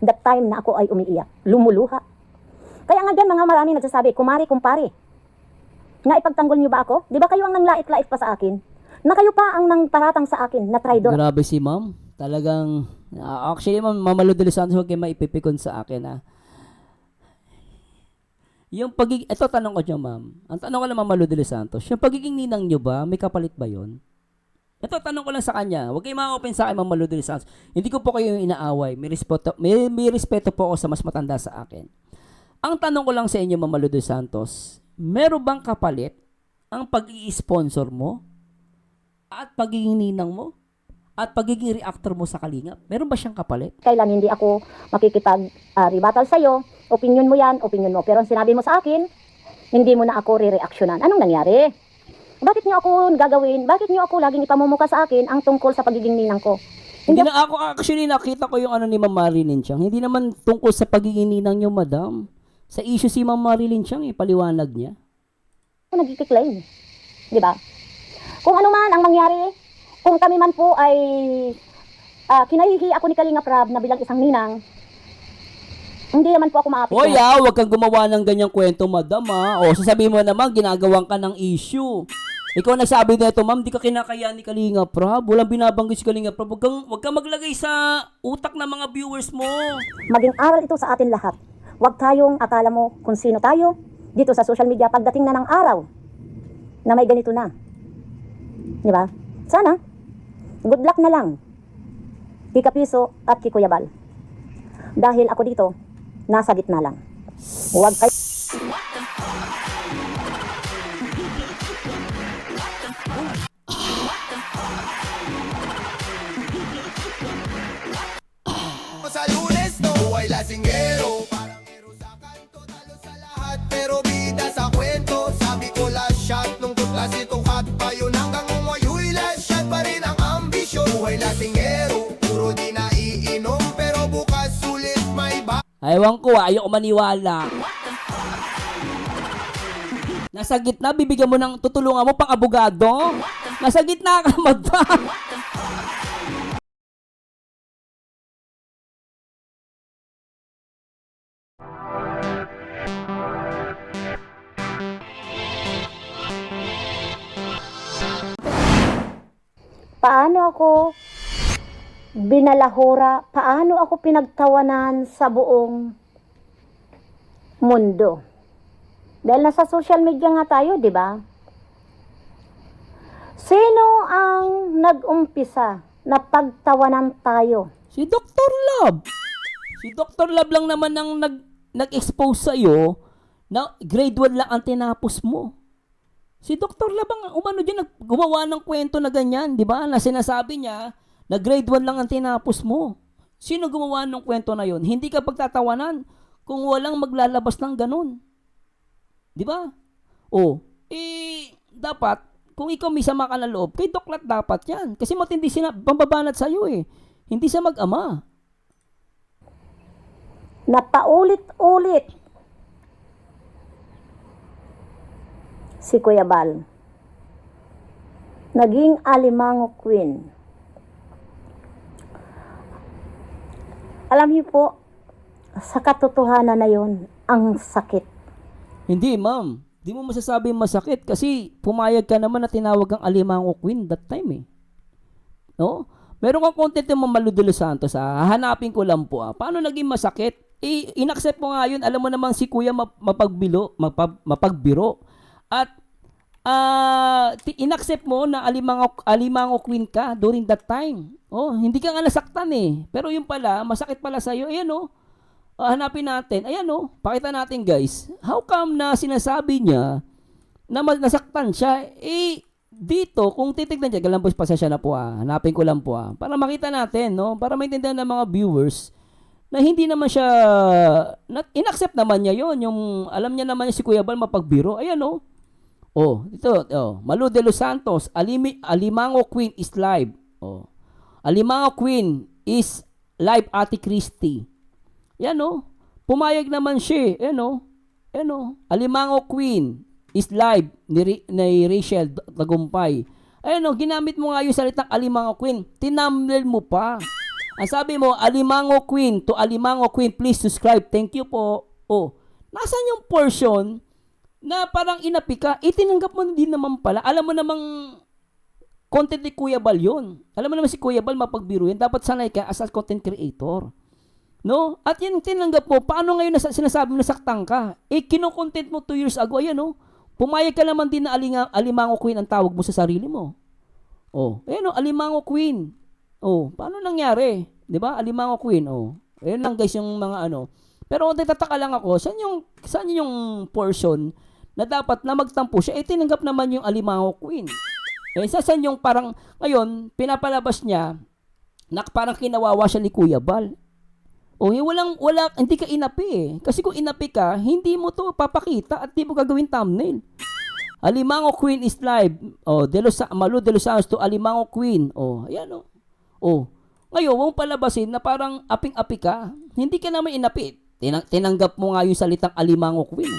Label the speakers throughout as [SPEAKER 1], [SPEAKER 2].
[SPEAKER 1] That time na ako ay umiiyak, lumuluha. Kaya nga dyan mga maraming nagsasabi, kumari, kumpare. Nga ipagtanggol niyo ba ako? Di ba kayo ang nanglait-lait pa sa akin? Na kayo pa ang nang paratang sa akin na traidor.
[SPEAKER 2] Grabe si ma'am. Talagang, actually ma'am, Mama Lou de los Santos, huwag kayo maipipikon sa akin ha. Yung pagiging, ito tanong ko dyan ma'am. Ang tanong ko lang Mama Lou de los Santos, yung pagiging ninang nyo ba, may kapalit ba yun? Ito, tanong ko lang sa kanya. Huwag kayo ma-open sa akin, Mama Lou de los Santos. Hindi ko po kayo inaaway. May respeto po ako sa mas matanda sa akin. Ang tanong ko lang sa inyo, Mama Lou de los Santos, meron bang kapalit ang pag-i-sponsor mo at pagiging ninang mo at pagiging reactor mo sa Kalingap? Meron ba siyang kapalit?
[SPEAKER 1] Kailan hindi ako makikipag-rebuttal sa'yo, opinion mo yan, opinion mo. Pero ang sinabi mo sa akin, hindi mo na ako re-reactionan. Anong nangyari? Bakit niyo ako gagawin? Bakit niyo ako laging ipamumuka sa akin ang tungkol sa pagiging ninang ko?
[SPEAKER 2] Hindi na ako, actually nakita ko yung ano ni Ma'am Marilyn Chang. Hindi naman tungkol sa pagiging ninang niyo, madam. Sa issue si Ma'am Marilyn Chang, paliwanag niya.
[SPEAKER 1] Ako nagkikiklaim. Di ba? Kung ano man ang mangyari, kung kami man po ay kinahihi ako ni Kalingap Rab na bilang isang ninang, hindi naman po ako maapit.
[SPEAKER 2] Hoy, wag kang gumawa ng ganyang kwento, madam, O, sasabihin mo naman, ginagawan ka ng issue. Ikaw nagsabi nito, ma'am, di ka kinakaya ni Kalingap Rab. Walang binabanggit si Kalingap Rab. Wag kang maglagay sa utak ng mga viewers mo.
[SPEAKER 1] Maging aral ito sa atin lahat. Huwag tayong akala mo kung sino tayo dito sa social media pagdating na ng araw na may ganito na. Di ba? Sana, good luck na lang. Kika Piso at Kikuya Bal. Dahil ako dito, nasa gitna lang. Huwag kayo...
[SPEAKER 3] Sa Lunes, no buhay lasinggero. Parang hero sa kanto, talo sa lahat. Pero bida sa kwento, sabi ko last shot. Nung tutlas ito kat pa yun hanggang umayuy. Last shot pa rin ang ambisyon. Buhay lasinggero, puro di naiinom. Pero bukas sulit may ba.
[SPEAKER 2] Ewan ko, ayoko maniwala. Nasa gitna, bibigyan mo ng tutulungan mo pang abogado? Nasa gitna ka, madam.
[SPEAKER 1] Paano ako binalahura? Paano ako pinagtawanan sa buong mundo? Dahil nasa social media nga tayo, di ba? Sino ang nag-umpisa na pagtawanan tayo?
[SPEAKER 2] Si Dr. Love. Si Dr. Love lang naman ang nag-expose sa'yo na grade 1 lang ang tinapos mo. Si Dr. Love ang umano dyan, gumawa ng kwento na ganyan, di ba? Na sinasabi niya na grade 1 lang ang tinapos mo. Sino gumawa ng kwento na yon? Hindi ka pagtatawanan kung walang maglalabas ng ganun. Di ba? Dapat, kung ikaw may sama ka na loob, kay Doklat dapat yan. Kasi matindi pambabanat sa'yo Hindi sa mag-ama.
[SPEAKER 1] Na paulit-ulit si Kuya Bal naging alimango queen. Alam niyo po, sa katotohanan na yon, ang sakit.
[SPEAKER 2] Hindi, ma'am. Di mo masasabi masakit kasi pumayag ka naman na tinawag kang alimango queen that time No? Meron kang content yung Mama Lou de los Santos hahanapin ko lang po Paano naging masakit? Inaccept mo nga yun. Alam mo namang si Kuya mapagbiro. At inaccept mo na alimango queen ka during that time. Hindi ka nga nasaktan Pero yung pala, masakit pala sa'yo. Ayan hanapin natin. Ayan pakita natin guys. How come na sinasabi niya na nasaktan siya? Dito, kung titignan niya, galambos pasensya na po hanapin ko lang po para makita natin, para maintindihan ng mga viewers na hindi naman siya, inaccept naman niya yon yung alam niya naman si Kuya Bal mapagbiro. Ayan ito, Malu de los Santos, Alimango Queen is live. Alimango Queen is live, Ate Christy. Yan pumayag naman siya. Alimango Queen is live ni Rachel Tagumpay. Ginamit mo nga yung salitang Alimango Queen. Tinamnel mo pa. Ang sabi mo, Alimango Queen, to Alimango Queen, please subscribe. Thank you po. Oh, nasan yung portion na parang inapi ka? Itinanggap mo din naman pala. Alam mo namang content ni Kuya Bal yun. Alam mo naman si Kuya Bal mapagbiro yan. Dapat sanay ka as a content creator. No? At yan tinanggap mo. Paano ngayon sinasabi mo nasaktan ka? Kino-content mo 2 years ago. Ayan, no? Pumayag ka naman din na Alimango Queen ang tawag mo sa sarili mo. Oh, ayan, no? Alimango Queen. Oh, paano nangyari? 'Di ba? Alimango Queen. Oh. Ayun lang guys yung mga ano. Pero nagtataka lang ako, saan yung portion na dapat na magtampo siya? Tinanggap naman yung Alimango Queen. Saan yung parang ngayon pinapalabas niya na parang kinawawa siya ni Kuya Bal. Hindi ka inapi eh. Kasi kung inapi ka, hindi mo to papakita at hindi mo gagawin thumbnail. Alimango Queen is live. Oh, Malu de los Santos to Alimango Queen. Oh, ayan oh. Oh. Ngayon, huwag palabasin na parang aping-api ka. Hindi ka naman inapi. Tinanggap mo nga yung salitang Alimango Queen.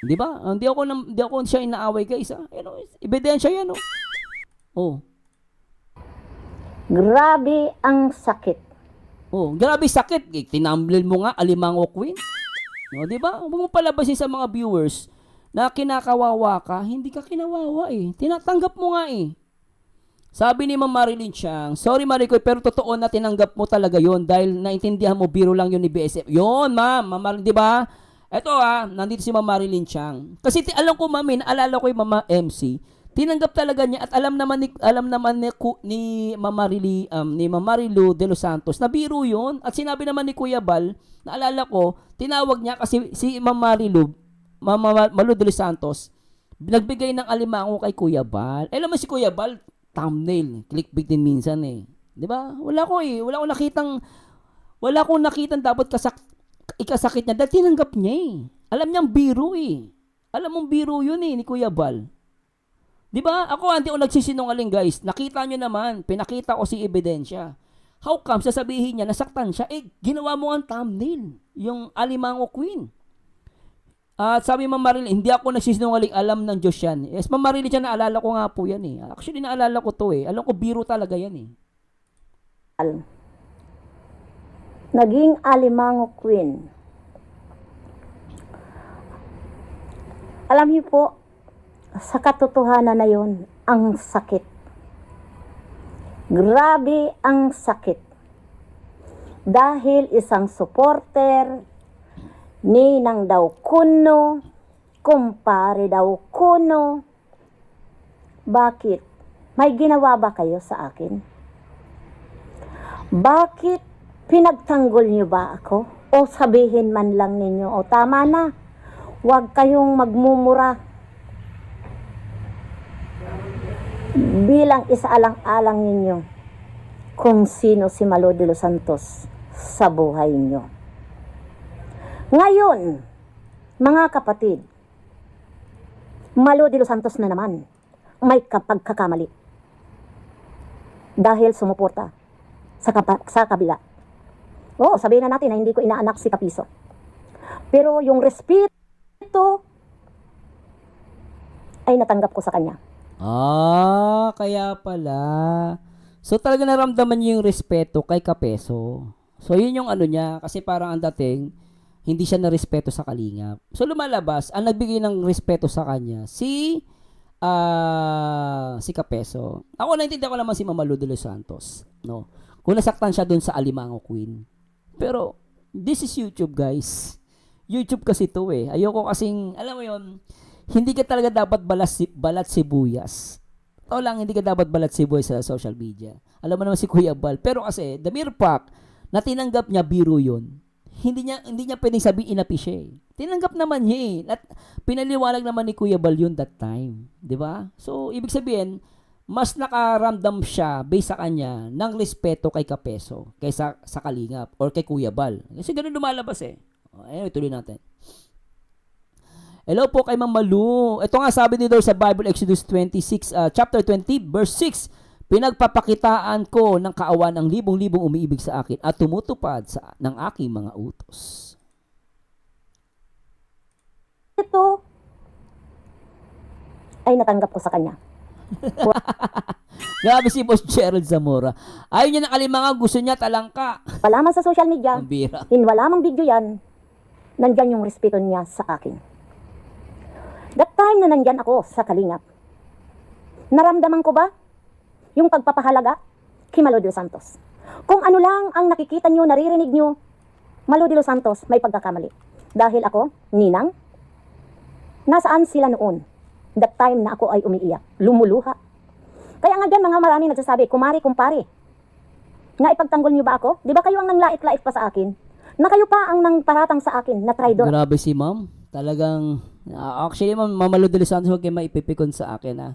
[SPEAKER 2] Di ba? Hindi ako siya inaaway guys. Ano, ebidensya yan oh. Oh.
[SPEAKER 1] Grabe ang sakit.
[SPEAKER 2] Oh, grabe sakit. Tinamblil mo nga Alimango Queen. No, di ba? Huwag mo palabasin sa mga viewers na kinakawawa ka, hindi ka kinawawa eh. Tinatanggap mo nga eh. Sabi ni Ma'am Marilyn Chiang, sorry Maricoy, pero totoo na tinanggap mo talaga yon dahil naintindihan mo biro lang yun ni BSF. Yon, Ma'am Marilyn, di ba? Eto nandito si Ma'am Marilyn Chiang. Kasi alam ko, Ma'am, naalala ko yung Mama MC, tinanggap talaga niya at alam naman ni Ma'am Marilu de los Santos na biro yun. At sinabi naman ni Kuya Bal, naalala ko, tinawag niya kasi si Ma'am Malu de los Santos, nagbigay ng alimango kay Kuya Bal. Alam mo si Kuya Bal, thumbnail, clickbait din minsan eh. 'Di ba? Wala akong nakitang dapat ikasakit niya dahil tinanggap niya eh. Alam niyang biro eh. Alam mong biro yun eh ni Kuya Bal. 'Di ba? Ako hindi ako nagsisinungaling guys. Nakita niyo naman, pinakita ko si ebidensya. How come sasabihin niya nasaktan siya? Ginawa mo ang thumbnail, yung Alimango Queen. At sabi Ma'am Marilyn, hindi ako nagsisinungaling, alam ng Diyos yan. Yes, Ma'am Marilyn, siya naalala ko nga po yan eh. Actually, naalala ko to eh. Alam ko, biro talaga yan eh.
[SPEAKER 1] Naging Alimango Queen. Alam niyo po, sa katotohanan na yun, ang sakit. Grabe ang sakit. Dahil isang supporter, ninang daw kuno, kumpare daw kuno. Bakit? May ginawa ba kayo sa akin? Bakit pinagtanggol niyo ba ako? O sabihin man lang ninyo, o tama na, huwag kayong magmumura. Bilang isaalang-alang ninyo kung sino si Malu de los Santos sa buhay niyo. Ngayon, mga kapatid, Malu de los Santos na naman may pagkakamali dahil sumuporta sa kabila. Oo, sabihin na natin na hindi ko inaanak si Kapiso. Pero yung respeto ay natanggap ko sa kanya.
[SPEAKER 2] Kaya pala. So talaga naramdaman niyo yung respeto kay Kapeso. So yun yung ano niya, kasi parang ang dating, hindi siya na-respeto sa Kalingap. So lumalabas, ang nagbigay ng respeto sa kanya, si Kapeso. Ako naintindihan ko naman si Mama Lu de los Santos. No? Kung nasaktan siya dun sa Alimango Queen. Pero, this is YouTube guys. YouTube kasi to eh. Ayoko kasing, alam mo yun, hindi ka talaga dapat balat sibuyas. O lang, hindi ka dapat balat sibuyas sa social media. Alam mo naman si Kuya Bal. Pero kasi, the mere fact na tinanggap niya biro yun, hindi niya pwedeng sabihin inapi siya eh. Tinanggap naman niya eh. At pinaliwalag naman ni Kuya Bal yun that time. Di ba? So, ibig sabihin, mas nakaramdam siya based sa kanya ng respeto kay Kapeso kaysa sa Kalingap or kay Kuya Bal. Kasi ganun lumalabas eh. Anyway, tuloy natin. Hello po kay Ma'am Malu. Ito nga sabi dito sa Bible Exodus 26, chapter 20, verse 6. Pinagpapakitaan ko ng kaawan ng libong-libong umiibig sa akin at tumutupad ng aking mga utos.
[SPEAKER 1] Ito ay natanggap ko sa kanya.
[SPEAKER 2] Grabe si Boss Gerald Zamora. Ayaw niya ng alimango, gusto niya talangka.
[SPEAKER 1] wala man sa social media,
[SPEAKER 2] Ang bira.
[SPEAKER 1] wala mang video yan, nandyan yung respeto niya sa akin. That time na nandyan ako sa Kalingap, naramdaman ko ba yung pagpapahalaga kay Malo de los Santos? Kung ano lang ang nakikita nyo, naririnig nyo, Malo de los Santos may pagkakamali. Dahil ako, ninang, nasaan sila noon? That time na ako ay umiiyak, lumuluha. Kaya nga dyan mga marami nagsasabi, kumari, kumpare, nga ipagtanggol nyo ba ako? Di ba kayo ang nanglait-lait pa sa akin? Na kayo pa ang nang paratang sa akin na traidor.
[SPEAKER 2] Grabe si ma'am. Talagang, actually, Ma'am Malo de los Santos, huwag kayo maipipikon sa akin,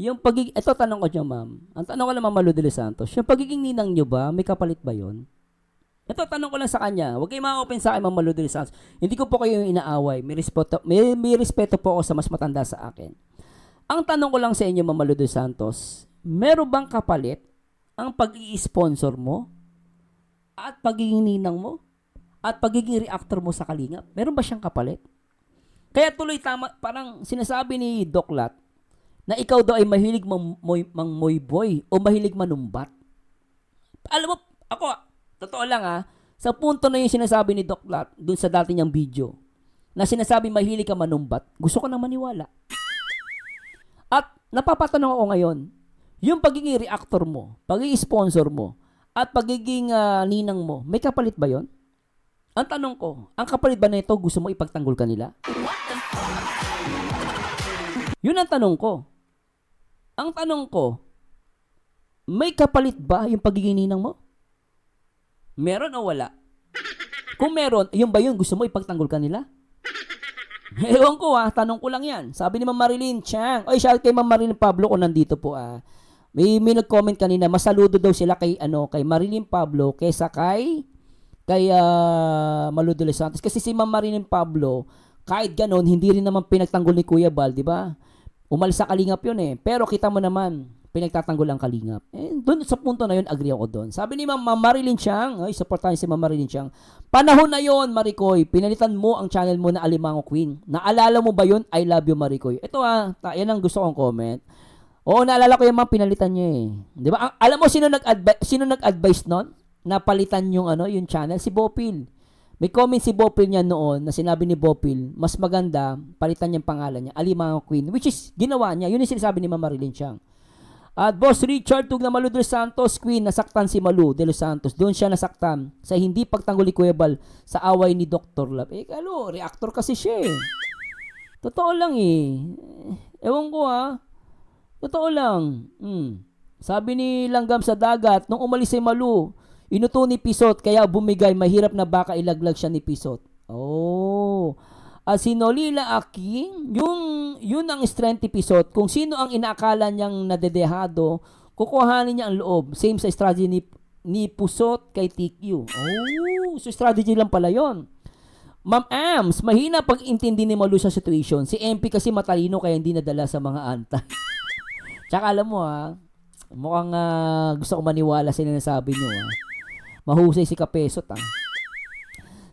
[SPEAKER 2] Yung pagiging, ito tanong ko niyo, ma'am. Ang tanong ko lang, Ma'am Malo de los Santos, yung pagiging ninang nyo ba, may kapalit ba yon? Ito, tanong ko lang sa kanya. Huwag kayo ma-open sa akin, Ma'am Malo de los Santos. Hindi ko po kayo inaaway. May respeto po ako sa mas matanda sa akin. Ang tanong ko lang sa inyo, Ma'am Malo de los Santos, meron bang kapalit ang pag-i-sponsor mo at pagiging ninang mo at pagiging reactor mo sa Kalingap? Meron ba siyang kapalit? Kaya tuloy tama, parang sinasabi ni Doc Lat na ikaw daw ay mahilig mang boy o mahilig manumbat. Alam mo, ako, totoo lang sa punto na yung sinasabi ni Doc Lat dun sa dati niyang video na sinasabi mahilig ka manumbat, gusto ko nang maniwala. At napapatanong ako ngayon, yung pagiging reactor mo, pagiging sponsor mo, at pagiging ninang mo, may kapalit ba yon? Ang tanong ko, ang kapalit ba nito gusto mo ipagtanggol kanila? Yun ang tanong ko. Ang tanong ko, may kapalit ba yung pagiging ninang mo? Meron o wala? Kung meron, yun ba yun gusto mo ipagtanggol kanila? Ewan ko tanong ko lang yan. Sabi ni Ma'am Marilyn Chang. Oy, shout kay Ma'am Marilyn Pablo kung nandito po May nag-comment kanina, masaludo daw sila kay Marilyn Pablo kaysa kay Malo de los Santos. Kasi si Ma'am Marilyn Pablo, kahit ganon, hindi rin naman pinagtanggol ni Kuya Bal, di ba? Umalis sa Kalingap yun Pero kita mo naman, pinagtatanggol ang Kalingap. Doon sa punto na yun, agree ako doon. Sabi ni Ma'am Marilyn Chang, ay, supportahan si Ma'am Marilyn Chang. Panahon na yon, Maricoy, pinalitan mo ang channel mo na Alimango Queen. Naalala mo ba yun? I love you, Maricoy. Ito yan ang gusto kong comment. Oo, naalala ko yung mga pinalitan niya Di ba? Alam mo sino nag-advise noon na palitan yung yung channel? Si Bopil. May comment si Bopil niya noon na sinabi ni Bopil, mas maganda palitan niyang pangalan niya, Alimango Queen, which is ginawa niya. Yun yung sinasabi ni Ma'am Marilyn Chang. At Boss Richard Tug na Malo de los Santos, Queen, nasaktan si Malo de los Santos. Doon siya nasaktan sa hindi pagtanggol ni Kuya Bal sa away ni Dr. Love. Reactor kasi siya Totoo lang Ewan ko Totoo lang. Sabi ni Langgam sa dagat, nung umalis si Malu, inuto ni Pisot, kaya bumigay, mahirap na baka ilaglag siya ni Pisot. Si Nolila Aking, yun ang strength ni Pisot. Kung sino ang inaakala niyang nadedehado, kukuhanin niya ang loob. Same sa strategy ni Pusot kay TQ. So strategy lang pala yon. Ma'am Ams, mahina pag-intindi ni Malu sa situation. Si MP kasi matalino kaya hindi nadala sa mga antay. Tsaka alam mo mukhang gusto ko maniwala sa sinasabi nyo Mahusay si Kapesot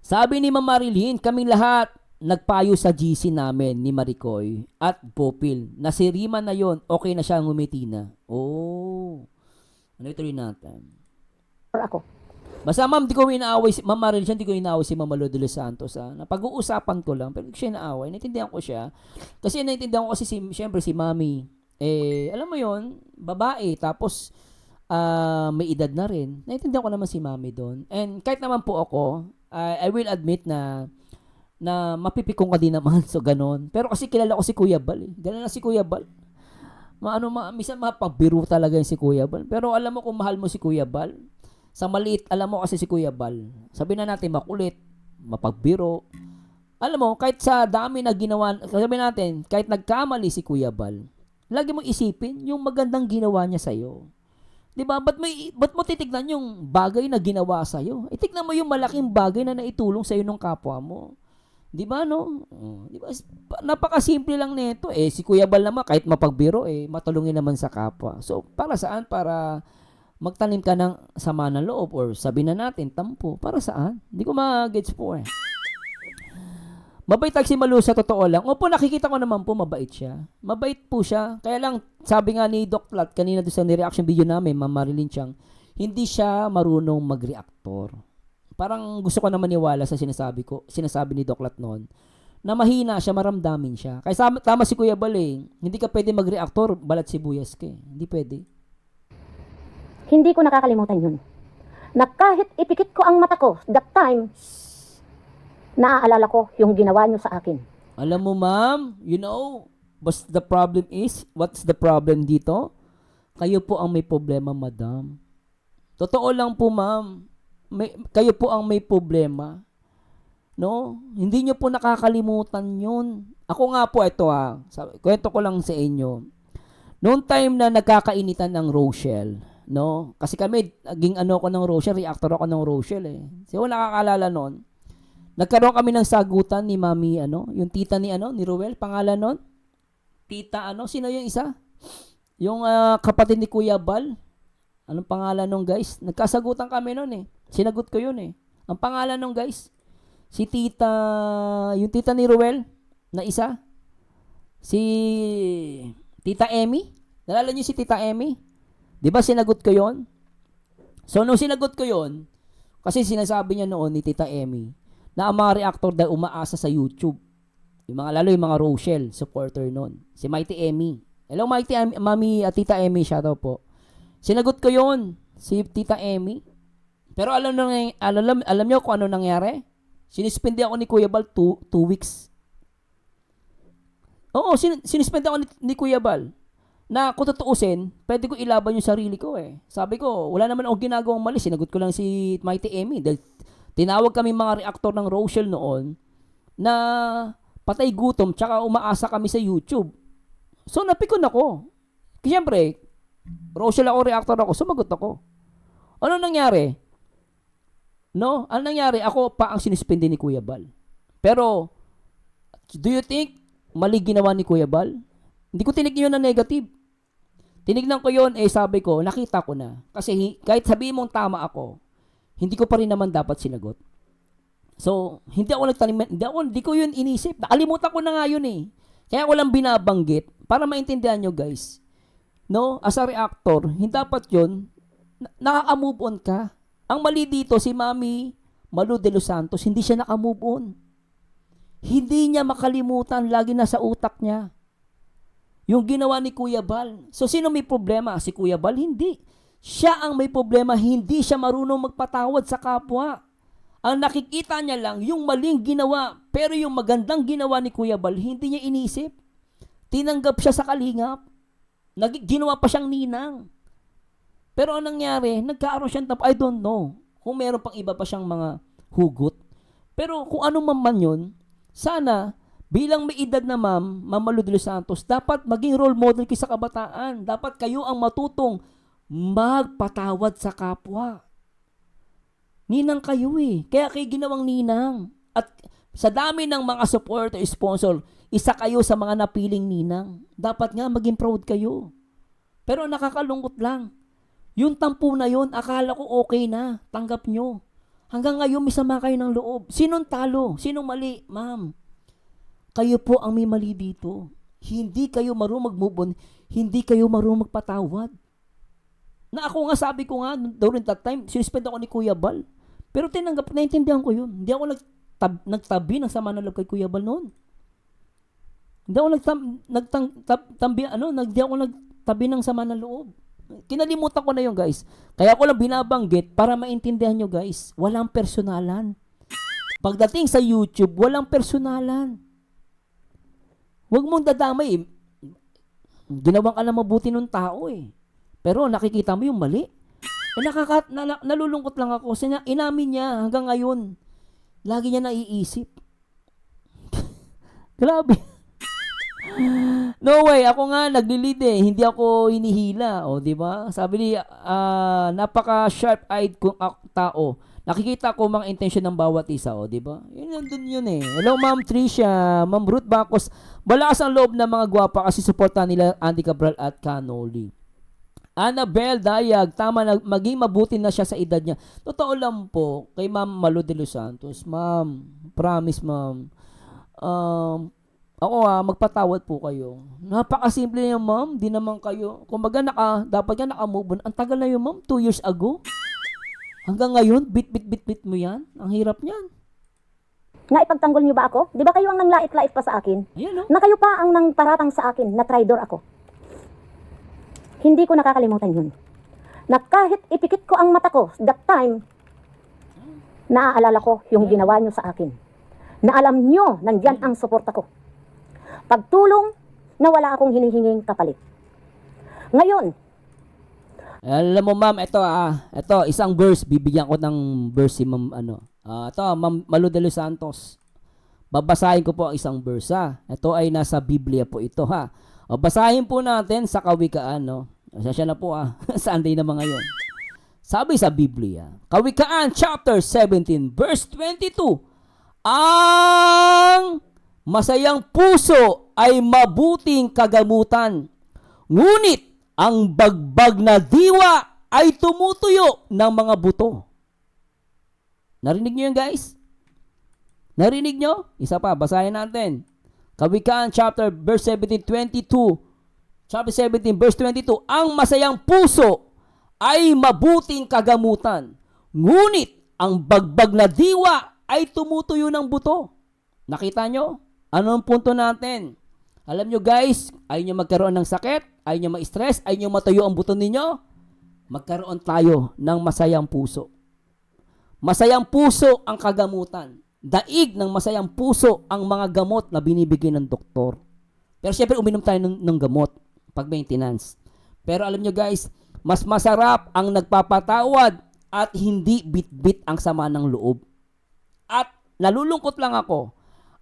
[SPEAKER 2] Sabi ni Ma'am Marilyn, kaming lahat nagpayo sa GC namin ni Maricoy at Bopil. Na si Rima na yon, okay na siya ngumiti na. Ano ituloy natin?
[SPEAKER 1] Ako.
[SPEAKER 2] Basta ma'am, di ko inaaway Ma'am Marilyn, di ko inaaway si Ma'am Malo de los Santos Napag-uusapan ko lang, pero hindi ko siya inaaway. Naintindihan ko siya. Kasi naintindihan ko kasi siyempre si Mami. Alam mo yon, babae, tapos may edad na rin. Naintindihan ko naman si Mami doon. And kahit naman po ako, I will admit na mapipikong ka din naman, so ganon. Pero kasi kilala ko si Kuya Bal Ganon na si Kuya Bal. Minsan mapagbiro talaga yung si Kuya Bal. Pero alam mo kung mahal mo si Kuya Bal, sa maliit, alam mo kasi si Kuya Bal, sabi na natin makulit, mapagbiro. Alam mo, kahit sa dami na ginawa, sabi natin, kahit nagkamali si Kuya Bal, lagi mo isipin yung magandang ginawa niya sa'yo. Diba? Ba't mo titignan yung bagay na ginawa sa'yo? Tignan mo yung malaking bagay na naitulong sa'yo ng kapwa mo. Diba, no? Diba? Napakasimple lang nito. Si Kuya Bal naman, kahit mapagbiro, matulungin naman sa kapwa. So, para saan? Para magtanim ka ng sama ng loob or sabi na natin, tampo. Para saan? Hindi ko ma-gets po Mabait si Malu sa totoo lang. Opo, nakikita ko naman po mabait siya. Mabait po siya. Kaya lang, sabi nga ni Doc Lat kanina doon sa ni-reaction video namin, Ma'am Marilyn Chang, hindi siya marunong mag-reactor. Parang gusto ko na maniwala sa sinasabi ni Doc Lat noon, na mahina siya, maramdamin siya. Kaya tama si Kuya Bal, hindi ka pwede mag-reactor, balat sibuyas ka eh. Hindi pwede.
[SPEAKER 1] Hindi ko nakakalimutan yun. Na kahit ipikit ko ang mata ko, that time, naaalala ko yung ginawa nyo sa akin.
[SPEAKER 2] Alam mo, ma'am, what's the problem dito? Kayo po ang may problema, madam. Totoo lang po, ma'am. Kayo po ang may problema. No? Hindi nyo po nakakalimutan yun. Ako nga po, kwento ko lang sa inyo. Noong time na nagkakainitan ng Rochelle, no? Kasi kami, naging ko ng Rochelle, reactor ako ng Rochelle eh. Sino nakakaalala noon? Nagkaroon kami ng sagutan ni Mami, yung tita ni Ruel, pangalan nun? Tita, sino yung isa? Yung kapatid ni Kuya Bal. Anong pangalan nung guys? Nagkasagutan kami nun eh. Sinagot ko yun eh. Ang pangalan nung guys, yung tita ni Ruel, na isa. Si Tita Emmy. Nalala niyo si Tita Emmy? Di ba sinagot ko yun? So, nung sinagot ko yun, kasi sinasabi niya noon ni Tita Emmy, na ang mga reactor dahil umaasa sa YouTube. Lalo yung mga Rochelle supporter nun. Si Mighty Emmy. Hello Mighty Mami at Tita Emmy, shoutout po. Sinagot ko yon si Tita Emmy. Pero alam niyo kung ano nangyari? Sinispende ako ni Kuya Bal 2 weeks. Oo, sinispende ako ni Kuya Bal. Na kung tutuusin, pwede ko ilaban yung sarili ko eh. Sabi ko, wala naman akong ginagawang mali. Sinagot ko lang si Mighty Emmy dahil tinawag kami mga reactor ng Rochelle noon na patay gutom tsaka umaasa kami sa YouTube. So napikon ako. Siyempre, Rochelle ako, reactor ako, sumagot ako. Ano nangyari? No? Ano nangyari? Ako pa ang sinispindi ni Kuya Bal. Pero, do you think mali ginawa ni Kuya Bal? Hindi ko tinignan yun na negative. Tinignan ko yun, sabi ko, nakita ko na. Kasi kahit sabihin mong tama ako, hindi ko pa rin naman dapat sinagot. So, hindi ko yun inisip. Nakalimutan ko na nga yun eh. Kaya ko lang binabanggit para maintindihan nyo guys. No? As a reactor, hindi dapat yun, nakaka-move on ka. Ang mali dito, si Mami Malu de los Santos, hindi siya naka-move on. Hindi niya makalimutan, lagi nasa utak niya. Yung ginawa ni Kuya Bal. So, sino may problema? Si Kuya Bal? Hindi. Siya ang may problema, hindi siya marunong magpatawad sa kapwa. Ang nakikita niya lang, yung maling ginawa, pero yung magandang ginawa ni Kuya Bal, hindi niya inisip. Tinanggap siya sa kalingap. Ginawa pa siyang ninang. Pero anong nangyari? Nagkaroon siyang I don't know. Kung meron pang iba pa siyang mga hugot. Pero kung ano man yun, sana, bilang may edad na Ma'am Malu de los Santos, dapat maging role model kayo sa kabataan. Dapat kayo ang matutong magpatawad sa kapwa. Ninang kayo eh. Kaya kayo ginawang ninang. At sa dami ng mga supporter, sponsor, isa kayo sa mga napiling ninang. Dapat nga maging proud kayo. Pero nakakalungkot lang. Yung tampo na yun, akala ko okay na. Tanggap nyo. Hanggang ngayon, may sama kayo ng loob. Sinong talo? Sinong mali? Ma'am, kayo po ang may mali dito. Hindi kayo marunong mag-move on. Hindi kayo marunong magpatawad. Na ako nga, sabi ko nga, during that time, sinispend ako ni Kuya Bal. Pero naintindihan ko yun. Hindi ako nagtabi ng sama ng loob kay Kuya Bal noon. Hindi ako nagtabi ng sama ng loob. Kinalimutan ko na yun, guys. Kaya ko lang binabanggit para maintindihan nyo, guys. Walang personalan. Pagdating sa YouTube, walang personalan. Huwag mong dadamay. Ginawa ka na mabuti ng tao eh. Pero nakikita mo yung mali. Nalulungkot lang ako. Inamin niya hanggang ngayon. Lagi niya naiisip. Grabe. No way, ako nga nagli-lead eh. Hindi ako hinihila. O, di ba? Sabi ni, napaka-sharp-eyed kong tao. Nakikita ko mga intention ng bawat isa. O, di ba? Yun, nandun yun eh. Hello, Ma'am Tricia. Ma'am Ruth Bacos. Balakas ang loob ng mga gwapa kasi suporta nila Andy Cabral at Canoli. Annabel Dayag, tama na, maging mabuti na siya sa edad niya. Totoo lang po, kay Ma'am Malu de los Santos. Ma'am, promise ma'am, ako magpatawad po kayo. Napakasimple niya, ma'am. Di naman kayo. Kumbaga, dapat nga naka-move on. Ang tagal na yun, ma'am. 2 years ago. Hanggang ngayon, bit mo yan. Ang hirap niyan.
[SPEAKER 1] Nga ipagtanggol niyo ba ako? Di ba kayo ang nanglait-lait pa sa akin?
[SPEAKER 2] Ayan, no?
[SPEAKER 1] Na kayo pa ang nang paratang sa akin na traidor ako. Hindi ko nakakalimutan yun. Na kahit ipikit ko ang mata ko that time, naaalala ko yung ginawa niyo sa akin. Na alam niyo, nandyan ang suporta ko. Pagtulong na wala akong hinihinging kapalit. Ngayon,
[SPEAKER 2] Alam mo, ma'am, ito, isang verse. Bibigyan ko ng verse si ma'am, ito, ma'am Malu de los Santos. Babasahin ko po ang isang verse, ha. Ito ay nasa Biblia po ito, ha. O, basahin po natin sa Kawikaan, no. Siya na po, Sunday naman ngayon. Sabi sa Biblia, Kawikaan chapter 17, verse 22, ang masayang puso ay mabuting kagamutan, ngunit ang bagbag na diwa ay tumutuyo ng mga buto. Narinig nyo yun, guys? Narinig nyo? Isa pa, basahin natin. Kawikaan chapter verse 17, 22. Chapter 17, verse 22. Ang masayang puso ay mabuting kagamutan, ngunit ang bagbag na diwa ay tumutuyo ng buto. Nakita nyo? Ano ang punto natin? Alam nyo, guys, ayaw nyo magkaroon ng sakit, ayaw nyo ma-stress, ayaw nyo matuyo ang buto ninyo, magkaroon tayo ng masayang puso. Masayang puso ang kagamutan. Daig ng masayang puso ang mga gamot na binibigay ng doktor. Pero syempre, uminom tayo ng gamot pag maintenance. Pero alam nyo, guys, mas masarap ang nagpapatawad at hindi bit-bit ang sama ng loob. At nalulungkot lang ako,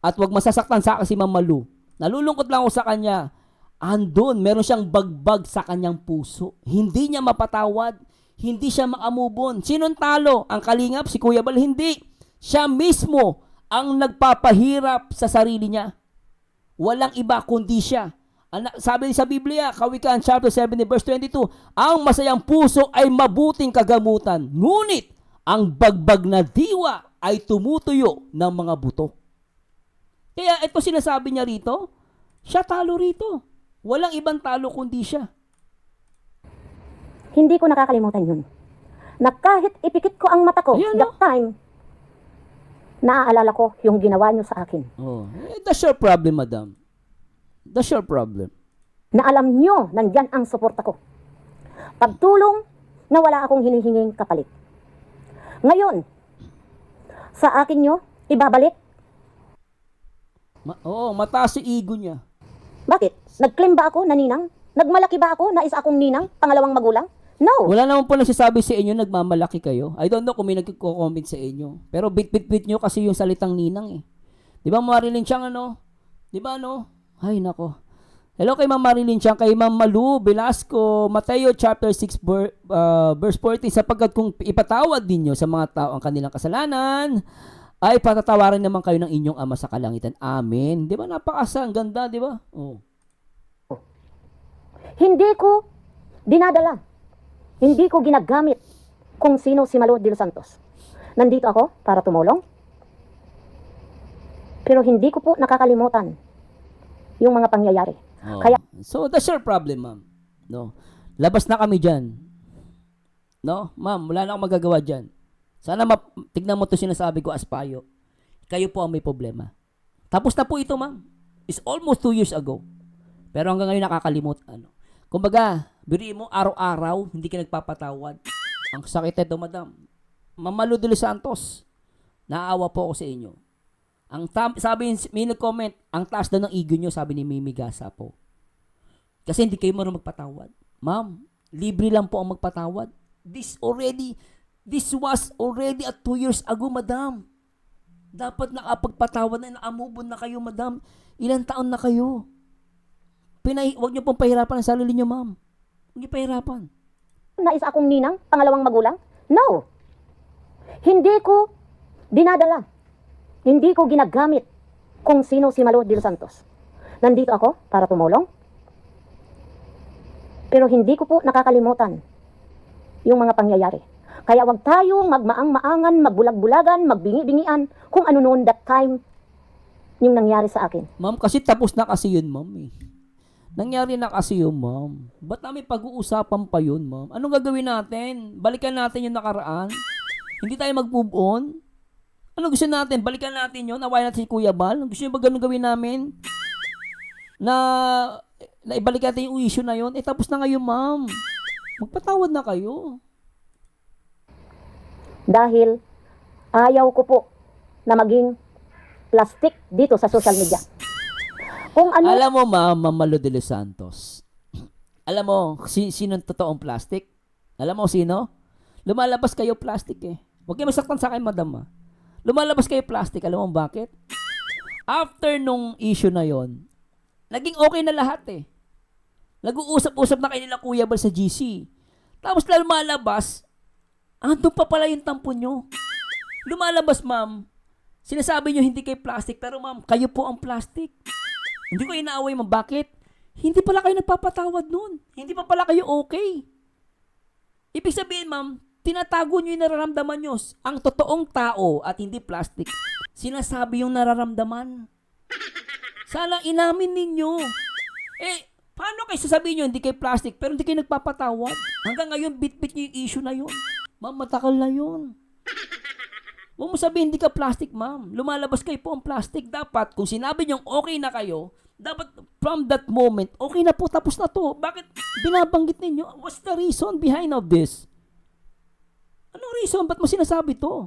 [SPEAKER 2] at wag masasaktan sa akin si Ma'am Malu. Nalulungkot lang ako sa kanya. Andun, meron siyang bagbag sa kanyang puso. Hindi niya mapatawad. Hindi siya makamubon. Sinong talo? Ang kalingap, si Kuya Bal? Hindi. Siya mismo ang nagpapahirap sa sarili niya. Walang iba kundi siya. Sabi sa Biblia, Kawikaan chapter 17 verse 22, ang masayang puso ay mabuting kagamutan, ngunit ang bagbag na diwa ay tumutuyo ng mga buto. Kaya ito sinasabi niya rito, siya talo rito. Walang ibang talo kundi siya.
[SPEAKER 1] hindi ko nakakalimutan yun. Na kahit ipikit ko ang mata ko
[SPEAKER 2] Ayan,
[SPEAKER 1] that time, naaalala ko yung ginawa niyo sa akin.
[SPEAKER 2] That's your problem, madam. That's your problem.
[SPEAKER 1] Na alam niyo, nandyan ang suporta ko. Pagtulong na wala akong hinihinging kapalit. Ngayon, sa akin niyo, ibabalik.
[SPEAKER 2] Mataas yung ego niya.
[SPEAKER 1] Bakit? Nag-claim ba ako na ninang? Nagmalaki ba ako na isa akong ninang, pangalawang magulang? No.
[SPEAKER 2] Wala naman po nagsasabi sa inyo, nagmamalaki kayo. I don't know kung may nagko-comment sa inyo. Pero bit-bit-bit nyo kasi yung salitang ninang eh. Di ba Marilyn Chang Di ba Ay nako. Hello kay Ma'am Marilyn Chang, kay Ma'am Malu Velasco, Mateo chapter 6 verse 14, sapagkat kung ipatawad ninyo sa mga tao ang kanilang kasalanan, ay patatawarin naman kayo ng inyong Ama sa kalangitan. Amen. Di ba napakasang ganda, di ba?
[SPEAKER 1] Hindi ko dinadala. Hindi ko ginagamit kung sino si Malu de los Santos. Nandito ako para tumulong. Pero hindi ko po nakakalimutan yung mga pangyayari. Kaya
[SPEAKER 2] So that's your problem, ma'am. Labas na kami dyan. Ma'am, wala na akong magagawa dyan. Sana tignan mo to sinasabi ko as payo. Kayo po ang may problema. Tapos na po ito, ma'am. It's almost 2 years ago. Pero hanggang ngayon nakakalimot. Kumbaga, biriin mo araw-araw, hindi ka nagpapatawad. Ang sakit ito, madam. Ma'am Malu de los Santos, naawa po ako sa inyo. Sabi, may nag-comment, ang taas daw ng ego nyo, sabi ni Mimi Gasa po. Kasi hindi kayo marunong magpatawad. Ma'am, libre lang po ang magpatawad. This was already at 2 years ago, madam. Dapat nakapagpatawad na, nakamubon na kayo, madam. Ilang taon na kayo? Huwag niyo pong pahirapan ang sarili niyo, ma'am. Huwag niyo pahirapan.
[SPEAKER 1] na isa akong ninang, pangalawang magulang? No. Hindi ko dinadala. Hindi ko ginagamit kung sino si Malu de los Santos. Nandito ako para tumulong. Pero hindi ko po nakakalimutan yung mga pangyayari. Kaya wag tayong magmaang-maangan, magbulag-bulagan, magbingi-bingian kung ano noon that time yung nangyari sa akin.
[SPEAKER 2] Ma'am, kasi tapos na kasi yun, ma'am eh. Nangyari na kasi yun, ma'am. Ba't namin pag-uusapan pa yun, ma'am? Anong gagawin natin? Balikan natin yung nakaraan? Hindi tayo mag-move on? Ano gusto natin? Balikan natin yun? Awayan natin si Kuya Bal? Gusto nyo ba ganun gawin namin? Na ibalik natin yung issue na yun? Eh, tapos na ngayon, ma'am. Magpatawad na kayo.
[SPEAKER 1] Dahil ayaw ko po na maging plastic dito sa social media. Kung ano,
[SPEAKER 2] Alam mo, ma'am, Ma'am Malu de los Santos. Alam mo, sino ang totoong plastic? Alam mo sino? Lumalabas kayo plastic eh. Huwag kayo masaktan sa akin, madam ah. Lumalabas kayo plastic. Alam mo bakit? After nung issue na yon, naging okay na lahat eh. Nag-uusap-usap na kayo nila Kuya Bal sa GC. Tapos lumalabas, andun pa pala yung tampo nyo. Lumalabas, ma'am. Sinasabi nyo hindi kayo plastic, pero ma'am, kayo po ang plastic. Hindi ko inaaway, ma'am. Bakit? Hindi pala kayo nagpapatawad nun. Hindi pa pala kayo okay. Ibig sabihin, ma'am, tinatago nyo yung nararamdaman nyo. Ang totoong tao at hindi plastic, sinasabi yung nararamdaman. Sana inamin ninyo. Eh, paano kayo sasabihin nyo hindi kayo plastic pero hindi kayo nagpapatawad? Hanggang ngayon, bit-bit nyo yung issue na yun. Ma'am, matagal na yun. Huwag mo sabihin hindi ka plastic, ma'am. Lumalabas kayo po ang plastic. Dapat, kung sinabi nyo okay na kayo, dapat from that moment, okay na po, tapos na to. Bakit binabanggit ninyo? What's the reason behind of this? Anong reason? Ba't mo sinasabi to?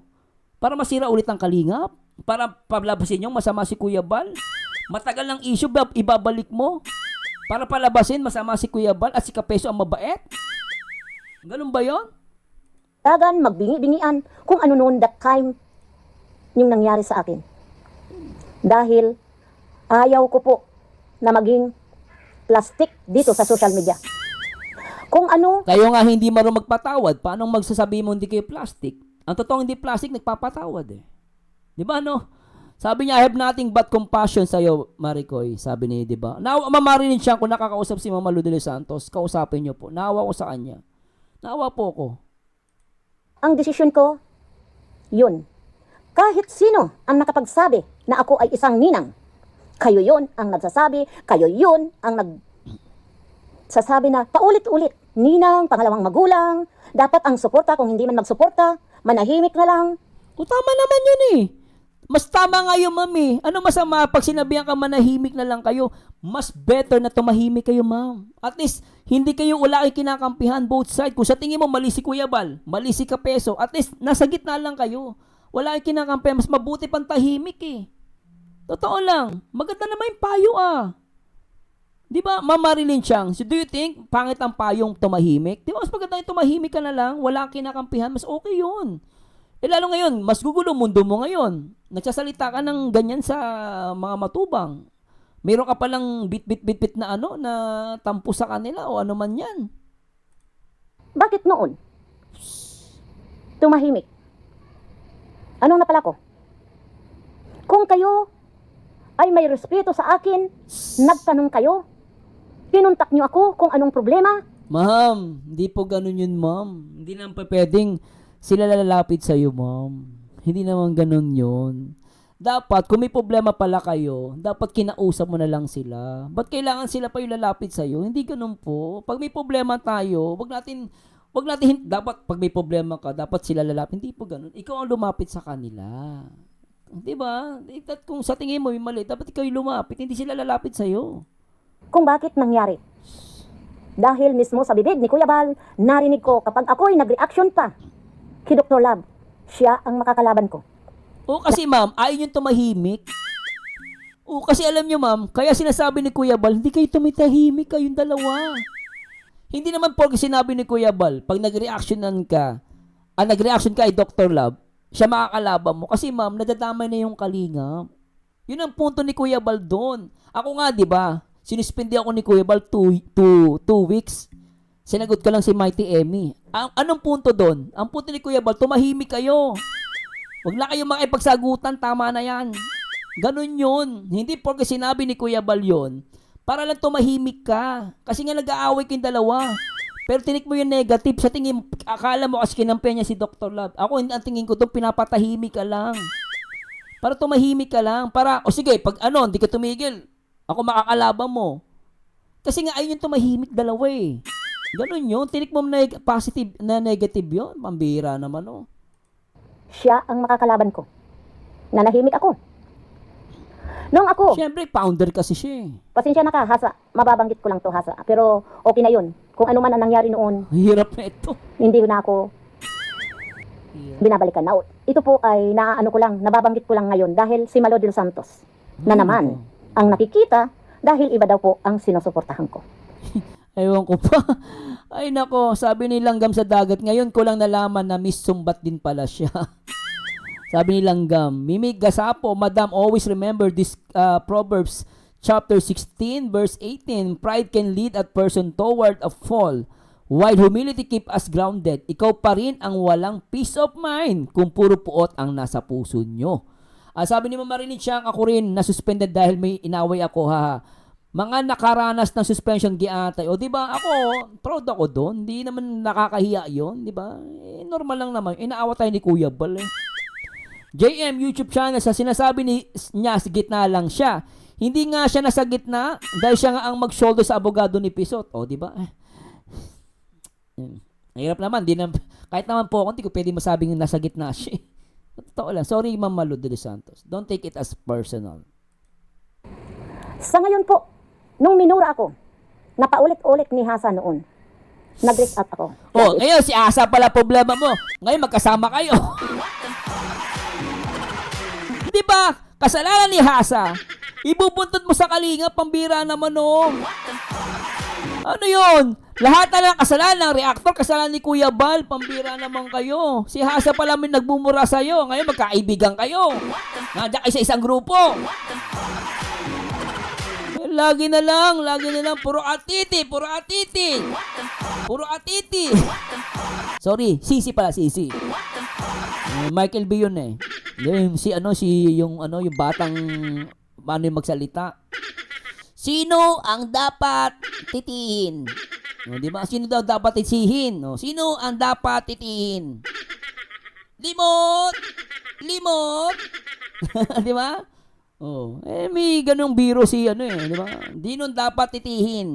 [SPEAKER 2] Para masira ulit ang kalingap? Para palabasin yung masama si Kuya Bal? Matagal ng issue, ibabalik mo? Para palabasin, masama si Kuya Bal at si Kapeso ang mabait? Ganun ba yun?
[SPEAKER 1] dagan, magbingi-bingian, kung ano noon that time yung nangyari sa akin. Dahil ayaw ko po na maging plastic dito sa social media. Kung ano,
[SPEAKER 2] Kayo nga hindi marunong magpatawad, paano magsasabi mo hindi kayo plastic? Ang totoong hindi plastic, nagpapatawad eh. Di ba no? Sabi niya, I have nothing but compassion sa'yo, Maricoy. Sabi niya, di ba? Mamarinig siya kung nakakausap si Mama Lu de los Santos. Kausapin niyo po. Naawa ko sa kanya. Naawa po ko.
[SPEAKER 1] ang desisyon ko, yun. Kahit sino ang nakapagsabi na ako ay isang ninang, kayo yun ang nagsasabi, kayo yun ang nagsasabi na paulit-ulit, ninang, pangalawang magulang, dapat ang suporta, kung hindi man magsuporta, manahimik na lang.
[SPEAKER 2] O tama naman yun eh. Mas tama nga yun, ma'am eh. Ano masama pag sinabihan ka manahimik na lang kayo? Mas better na tumahimik kayo, ma'am. At least, hindi kayo wala kayo kinakampihan both side. Kung sa tingin mo mali si Kuya Bal, mali si Kapeso, at least nasa gitna lang kayo. Wala kayo kinakampihan. Mas mabuti pang tahimik eh. Totoo lang. Maganda naman yung payo ah. Di ba, Ma'am Marilyn Chiang, so do you think pangit ang payong tumahimik? Di ba, mas maganda yung tumahimik ka na lang, wala kang kinakampihan, mas okay yun. Eh lalo ngayon, mas gugulo mundo mo ngayon. Nagsasalita ka ng ganyan sa mga matubang. Meron ka palang bit na ano, na tampo sa kanila o ano man yan.
[SPEAKER 1] Bakit noon? Tumahimik. Anong napala ko? Kung kayo ay may respeto sa akin, nagtanong kayo, pinuntak niyo ako kung anong problema.
[SPEAKER 2] Ma'am, hindi po ganun yun, ma'am. Hindi naman pa pwedeng sila lalapit sa'yo, ma'am. Hindi naman ganun yun. Dapat, kung may problema pala kayo, dapat kinausap mo na lang sila. Ba't kailangan sila pa yung lalapit sa'yo? Hindi ganun po. Pag may problema tayo, dapat pag may problema ka, dapat sila lalapit. Hindi po ganun. Ikaw ang lumapit sa kanila. Di ba? Kung sa tingin mo may mali, dapat ikaw yung lumapit, hindi sila lalapit sa'yo.
[SPEAKER 1] Kung bakit nangyari. Dahil mismo sa bibig ni Kuya Bal, narinig ko kapag ako'y nag-reaction pa kay Dr. Love, siya ang makakalaban ko.
[SPEAKER 2] O kasi ma'am, ayaw yung tumahimik. O kasi alam nyo ma'am, kaya sinasabi ni Kuya Bal, hindi kayo tumitahimik kayong dalawa. Hindi naman po sinabi ni Kuya Bal, pag nag-reactionan ka, nag-reaction ka ay Dr. Love, siya makakalaban mo. Kasi ma'am, nadadamay na yung kalingap. Yun ang punto ni Kuya Bal doon. Ako nga, di ba, sinuspindi ako ni Kuya Bal 2 weeks. Sinagot ko lang si Mighty Emmy. Anong punto doon? Ang punto ni Kuya Bal, tumahimik kayo. Huwag na kayong makipagsagutan, tama na yan. Ganun yun. Hindi porque sinabi ni Kuya Bal yun, para lang tumahimik ka. Kasi nga nag-aaway kayong dalawa. Pero tinik mo yung negative. Sa tingin, akala mo kasi kinampihan niya si Dr. Love. Ako, ang tingin ko doon, pinapatahimik ka lang. Para tumahimik ka lang. Para, o sige, pag ano, hindi ka tumigil, ako makakalaban mo. Kasi nga, ayun yung tumahimik dalawa eh. Ganun yun. Tinik mo na positive na negative yun. Pambira naman oh.
[SPEAKER 1] Siya ang makakalaban ko. Nanahimik ako. Nung ako,
[SPEAKER 2] Siyempre, founder kasi siya eh.
[SPEAKER 1] pasensya na ka, Hasa. Mababanggit ko lang to, Hasa. Pero okay na yun. Kung ano man ang nangyari noon,
[SPEAKER 2] Hirap na ito.
[SPEAKER 1] hindi na ako binabalikan. Now, ito po ay naaano ko lang, nababanggit ko lang ngayon dahil si Malo de los Santos na naman ang nakikita dahil iba daw po ang sinusuportahan ko.
[SPEAKER 2] Ewan ko pa. Ay nako, sabi ni Langgam sa dagat, ngayon ko lang nalaman na Miss Sumbat din pala siya. Sabi ni Langgam, Mimi Gasapo, Madam, always remember this Proverbs chapter 16 verse 18. Pride can lead a person toward a fall, while humility keep us grounded. Ikaw pa rin ang walang peace of mind kung puro puot ang nasa puso nyo. Sabi ni Mama Marilyn Chiang, ako rin nasuspended dahil may inaway ako ha. Mga nakaranas ng suspension giatay. O di ba ako, proud ako doon. Hindi naman nakakahiya 'yon, di ba? Normal lang naman. Inaawa tayo ni Kuya Bal eh. JM YouTube channel sa sinasabi niya sa gitna lang siya. Hindi nga siya nasa gitna dahil siya nga ang mag-shoulder sa abogado ni Pisot. O di ba? Mahirap naman, kahit naman po ako, hindi ko pwede masabing nasa gitna siya. Totoo lang. Sorry, Ma'am Malo de los Santos. Don't take it as personal.
[SPEAKER 1] Sa ngayon po, nung minura ako, napaulit-ulit ni Hasa noon, nag-reach out ako.
[SPEAKER 2] Oh, ngayon si Asa pala problema mo. Ngayon magkasama kayo. Di ba? Kasalanan ni Hasa. Ibubuntot mo sa kalinga, pambira naman oh. Ano yun? Lahat na lang kasalanan ng reactor, kasalanan ni Kuya Bal, pambira naman kayo. Si Hasa pala may nagbumura sa'yo. Ngayon magkaibigan kayo. Nandiyan kayo sa isang grupo. Lagi na lang, puro atiti. Sorry, Sisi pala, Sisi. Michael B yun eh. Yung yung batang yung magsalita. Sino ang dapat titihin? Di ba? Sino daw dapat titihin? Sino ang dapat titihin? Limot! Di ba? May ganung biro si di ba? Di nun dapat titihin.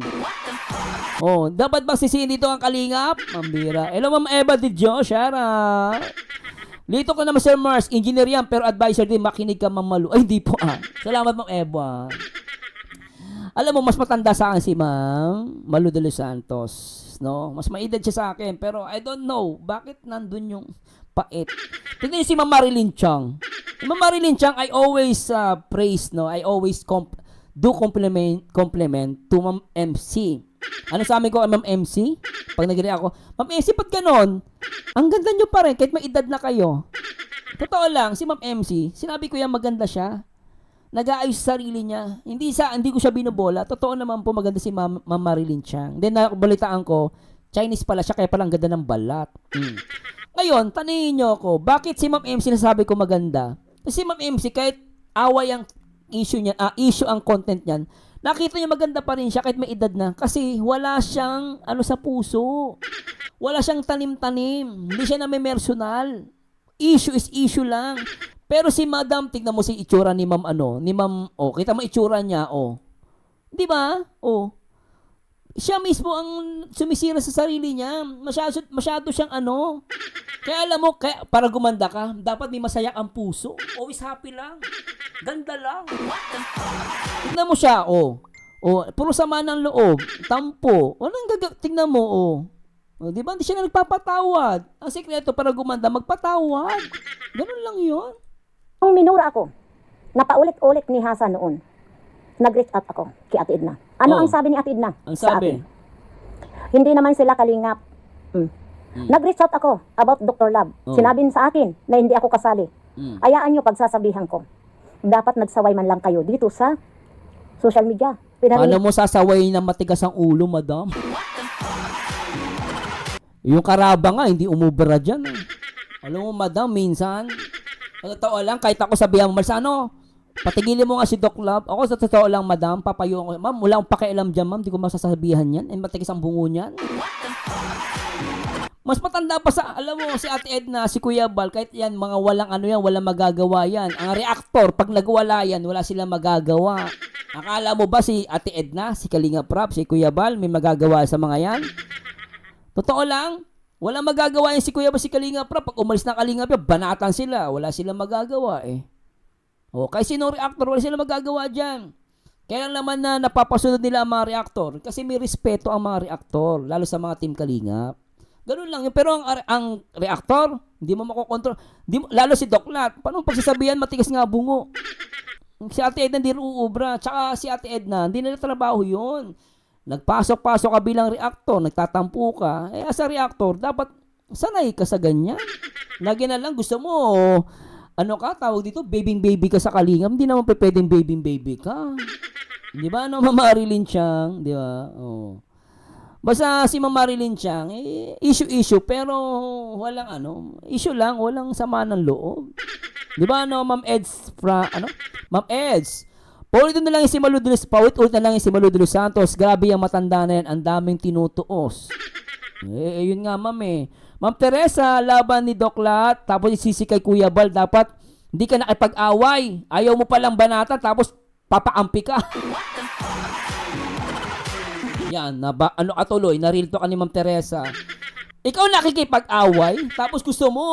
[SPEAKER 2] Dapat bang sisihin dito ang kalingap? Mambira. Hello, Ma'am Eva Di Diyos, Shara. Lito ko naman, Sir Mars, engineer yan, pero advisor din, makinig ka, Ma'am Malu. Ay, hindi po Salamat, Ma'am Eva. Alam mo, mas matanda sa akin si Ma'am Malo de los Santos. No? Mas maedad siya sa akin, pero I don't know, bakit nandun yung pait? Tignan niyo si Ma'am Marilyn Chiang. Si Ma'am Marilyn Chiang, I always praise, no? I always do compliment to Ma'am MC. Ano sa amin ko, Ma'am MC? Pag nag-react ako, Ma'am MC, pag ganon, ang ganda nyo pa rin, kahit may edad na kayo. Totoo lang, si Ma'am MC, sinabi ko yan, maganda siya. Nag-aayos sa sarili niya. Hindi ko siya binubola. Totoo naman po, maganda si Ma'am Marilyn Chiang. Then, nakabalitaan ko, Chinese pala siya, kaya palang ganda ng balat. Ngayon, tanungin nyo ako, bakit si Ma'am MC nasabi ko maganda? Kasi si Ma'am MC, kahit away ang issue ang content niyan, nakita niyo maganda pa rin siya kahit may edad na. Kasi wala siyang sa puso. Wala siyang tanim-tanim. Hindi siya namemersonal. Issue is issue lang. Pero si Madam, tignan mo si itsura ni Ma'am kita mo itsura niya, Di ba? Siya mismo ang sumisira sa sarili niya. Masyado siyang Kaya alam mo, para gumanda ka, dapat may masaya ang puso. Always happy lang. Ganda lang. Tignan mo siya, puro sama ng loob. Tampo. Tignan mo, Di ba? Hindi siya na nagpapatawad. Ang sikreto para gumanda, magpatawad. Ganun lang yun.
[SPEAKER 1] Nung minura ako, napaulit-ulit ni Hasa noon, nag-reach out ako kay Ate Edna. Ano ang sabi ni Ate Edna
[SPEAKER 2] Ang
[SPEAKER 1] sa
[SPEAKER 2] sabi?
[SPEAKER 1] akin? Hindi naman sila kalingap. Nag-reach out ako about Dr. Love. Sinabi sa akin na hindi ako kasali. Ayaan nyo pagsasabihan ko. Dapat nagsaway man lang kayo dito sa social media.
[SPEAKER 2] Paano mo sasaway na matigas ang ulo, Madam? Yung karaba nga, hindi umubra dyan. Alam mo, Madam, minsan, totoo lang, kahit ako sabihan mo, patigilin mo nga si Doc Love. Ako sa totoo lang, Madam, papayo ko. Ma'am, wala akong pakialam dyan, ma'am. Di ko masasabihan yan. Matigas ang bungo niyan. Mas matanda pa sa, alam mo, si Ate Edna, si Kuya Bal, kahit yan, mga walang ano yan, walang magagawa yan. Ang reactor, pag nagwala yan, wala silang magagawa. Akala mo ba si Ate Edna, si Kalinga Prab, si Kuya Bal, may magagawa sa mga yan? Totoo lang, walang magagawa yan si Kuya Bal, si Kalinga Prab. Pag umalis ng Kalinga Prab, banatan sila, wala silang magagawa eh. O, kaya sino reactor, wala silang magagawa dyan. Kaya lang naman na napapasunod nila ang mga reactor, kasi may respeto ang mga reactor, lalo sa mga team Kalingap. Ganun lang yun. Pero ang reactor, hindi mo makokontrol. Lalo si Doklat. Paano pagsasabihan, matigas nga bungo. Si Ate Edna hindi rin uubra. Tsaka si Ate Edna, hindi nila trabaho yun. Nagpasok-pasok ka bilang reactor, nagtatampo ka. Eh, as a reactor, dapat sanay ka sa ganyan. Lagi na lang, gusto mo, ano ka, tawag dito, baby ka sa Kalingap. Hindi naman pwedeng baby ka. Di ba, ano, Mama Marilyn Chang? Di ba? Oh. Basta si Ma'am Marilyn Chang, issue, pero walang ano, issue lang, walang sama ng loob. Di ba, no, Ma'am Eds, Ma'am Eds, paulit na lang yung si Maludulos, paulit-ulit na lang yung si Maludulos Santos, grabe yung matanda na yan, ang daming tinutuos. Yun nga, Ma'am eh. Ma'am Teresa, laban ni Doklat, tapos isisi kay Kuya Bal, dapat hindi ka nakipag-away, ayaw mo palang banata, tapos papaampi ka. Yan, ano katuloy, na-real talk ka ni Ma'am Teresa. Ikaw nakikipag-away, tapos gusto mo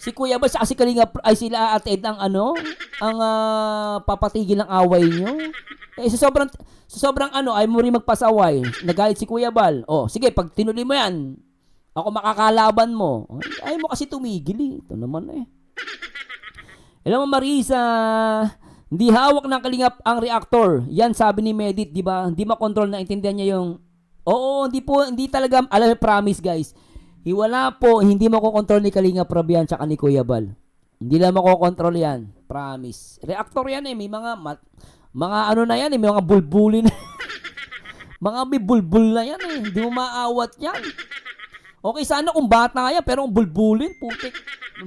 [SPEAKER 2] si Kuya Bal sa si Kalinga ay sila Ate Ed ang papatigil ng away nyo. Eh sa sobrang ano, ay mo rin magpasaway. Nagalit si Kuya Bal. Oh, sige, pag tinuloy mo yan, ako makakalaban mo. Ay mo kasi tumigil eh. Ito naman eh. Alam mo Marisa, hindi hawak ng Kalingap ang reactor. Yan sabi ni Medit, di ba? Hindi makontrol, na intindihan niya yung hindi talaga, alam mo, promise guys. Wala po, hindi makokontrol ni Kalingap Prab yan tsaka ni Kuya Bal. Hindi lang makokontrol yan. Promise. Reactor yan eh, may mga ano na yan eh, may mga bulbulin. Mga may bulbul na yan eh. Hindi mo maawat yan. Okay, sana kung bata yan, pero ang bulbulin, putik.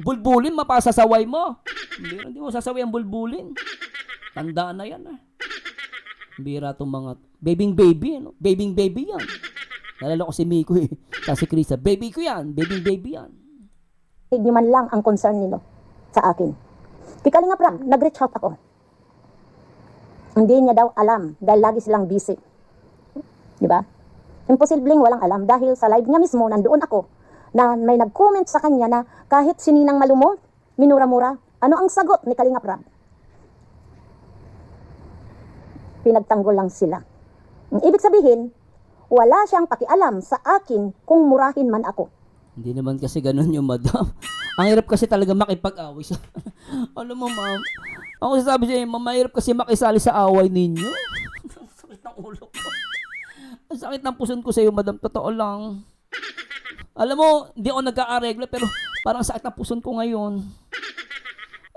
[SPEAKER 2] Bulbulin, mapasasaway mo. Hindi mo sasaway ang bulbulin. Tandaan na yan eh. Bira itong mga baby, ano? Baby yan. Nalala ko si Miko eh. Kasi Krisa, baby ko yan. Baby yan.
[SPEAKER 1] Hindi man lang ang concern nilo sa akin. Kay Kalinga Prab, nag-reach out ako. Hindi niya daw alam dahil lagi silang busy. Di ba? Imposibleng walang alam dahil sa live niya mismo nandoon ako na may nag-comment sa kanya na kahit sininang malumo, minura-mura, ano ang sagot ni Kalinga Prab? Pinagtanggol lang sila. Ang ibig sabihin, wala siyang pakialam sa akin kung murahin man ako.
[SPEAKER 2] Hindi naman kasi ganun yung madam. Ang hirap kasi talaga makipag-away sa... Alam mo, ma'am, ako sasabi sa'yo, ma'am, mahirap kasi makisali sa away ninyo. Sakit ng ulo ko. Ang sakit ng puson ko sa'yo, madam. Totoo lang. Alam mo, hindi ako nagka-aregla, pero parang sakit ng puson ko ngayon.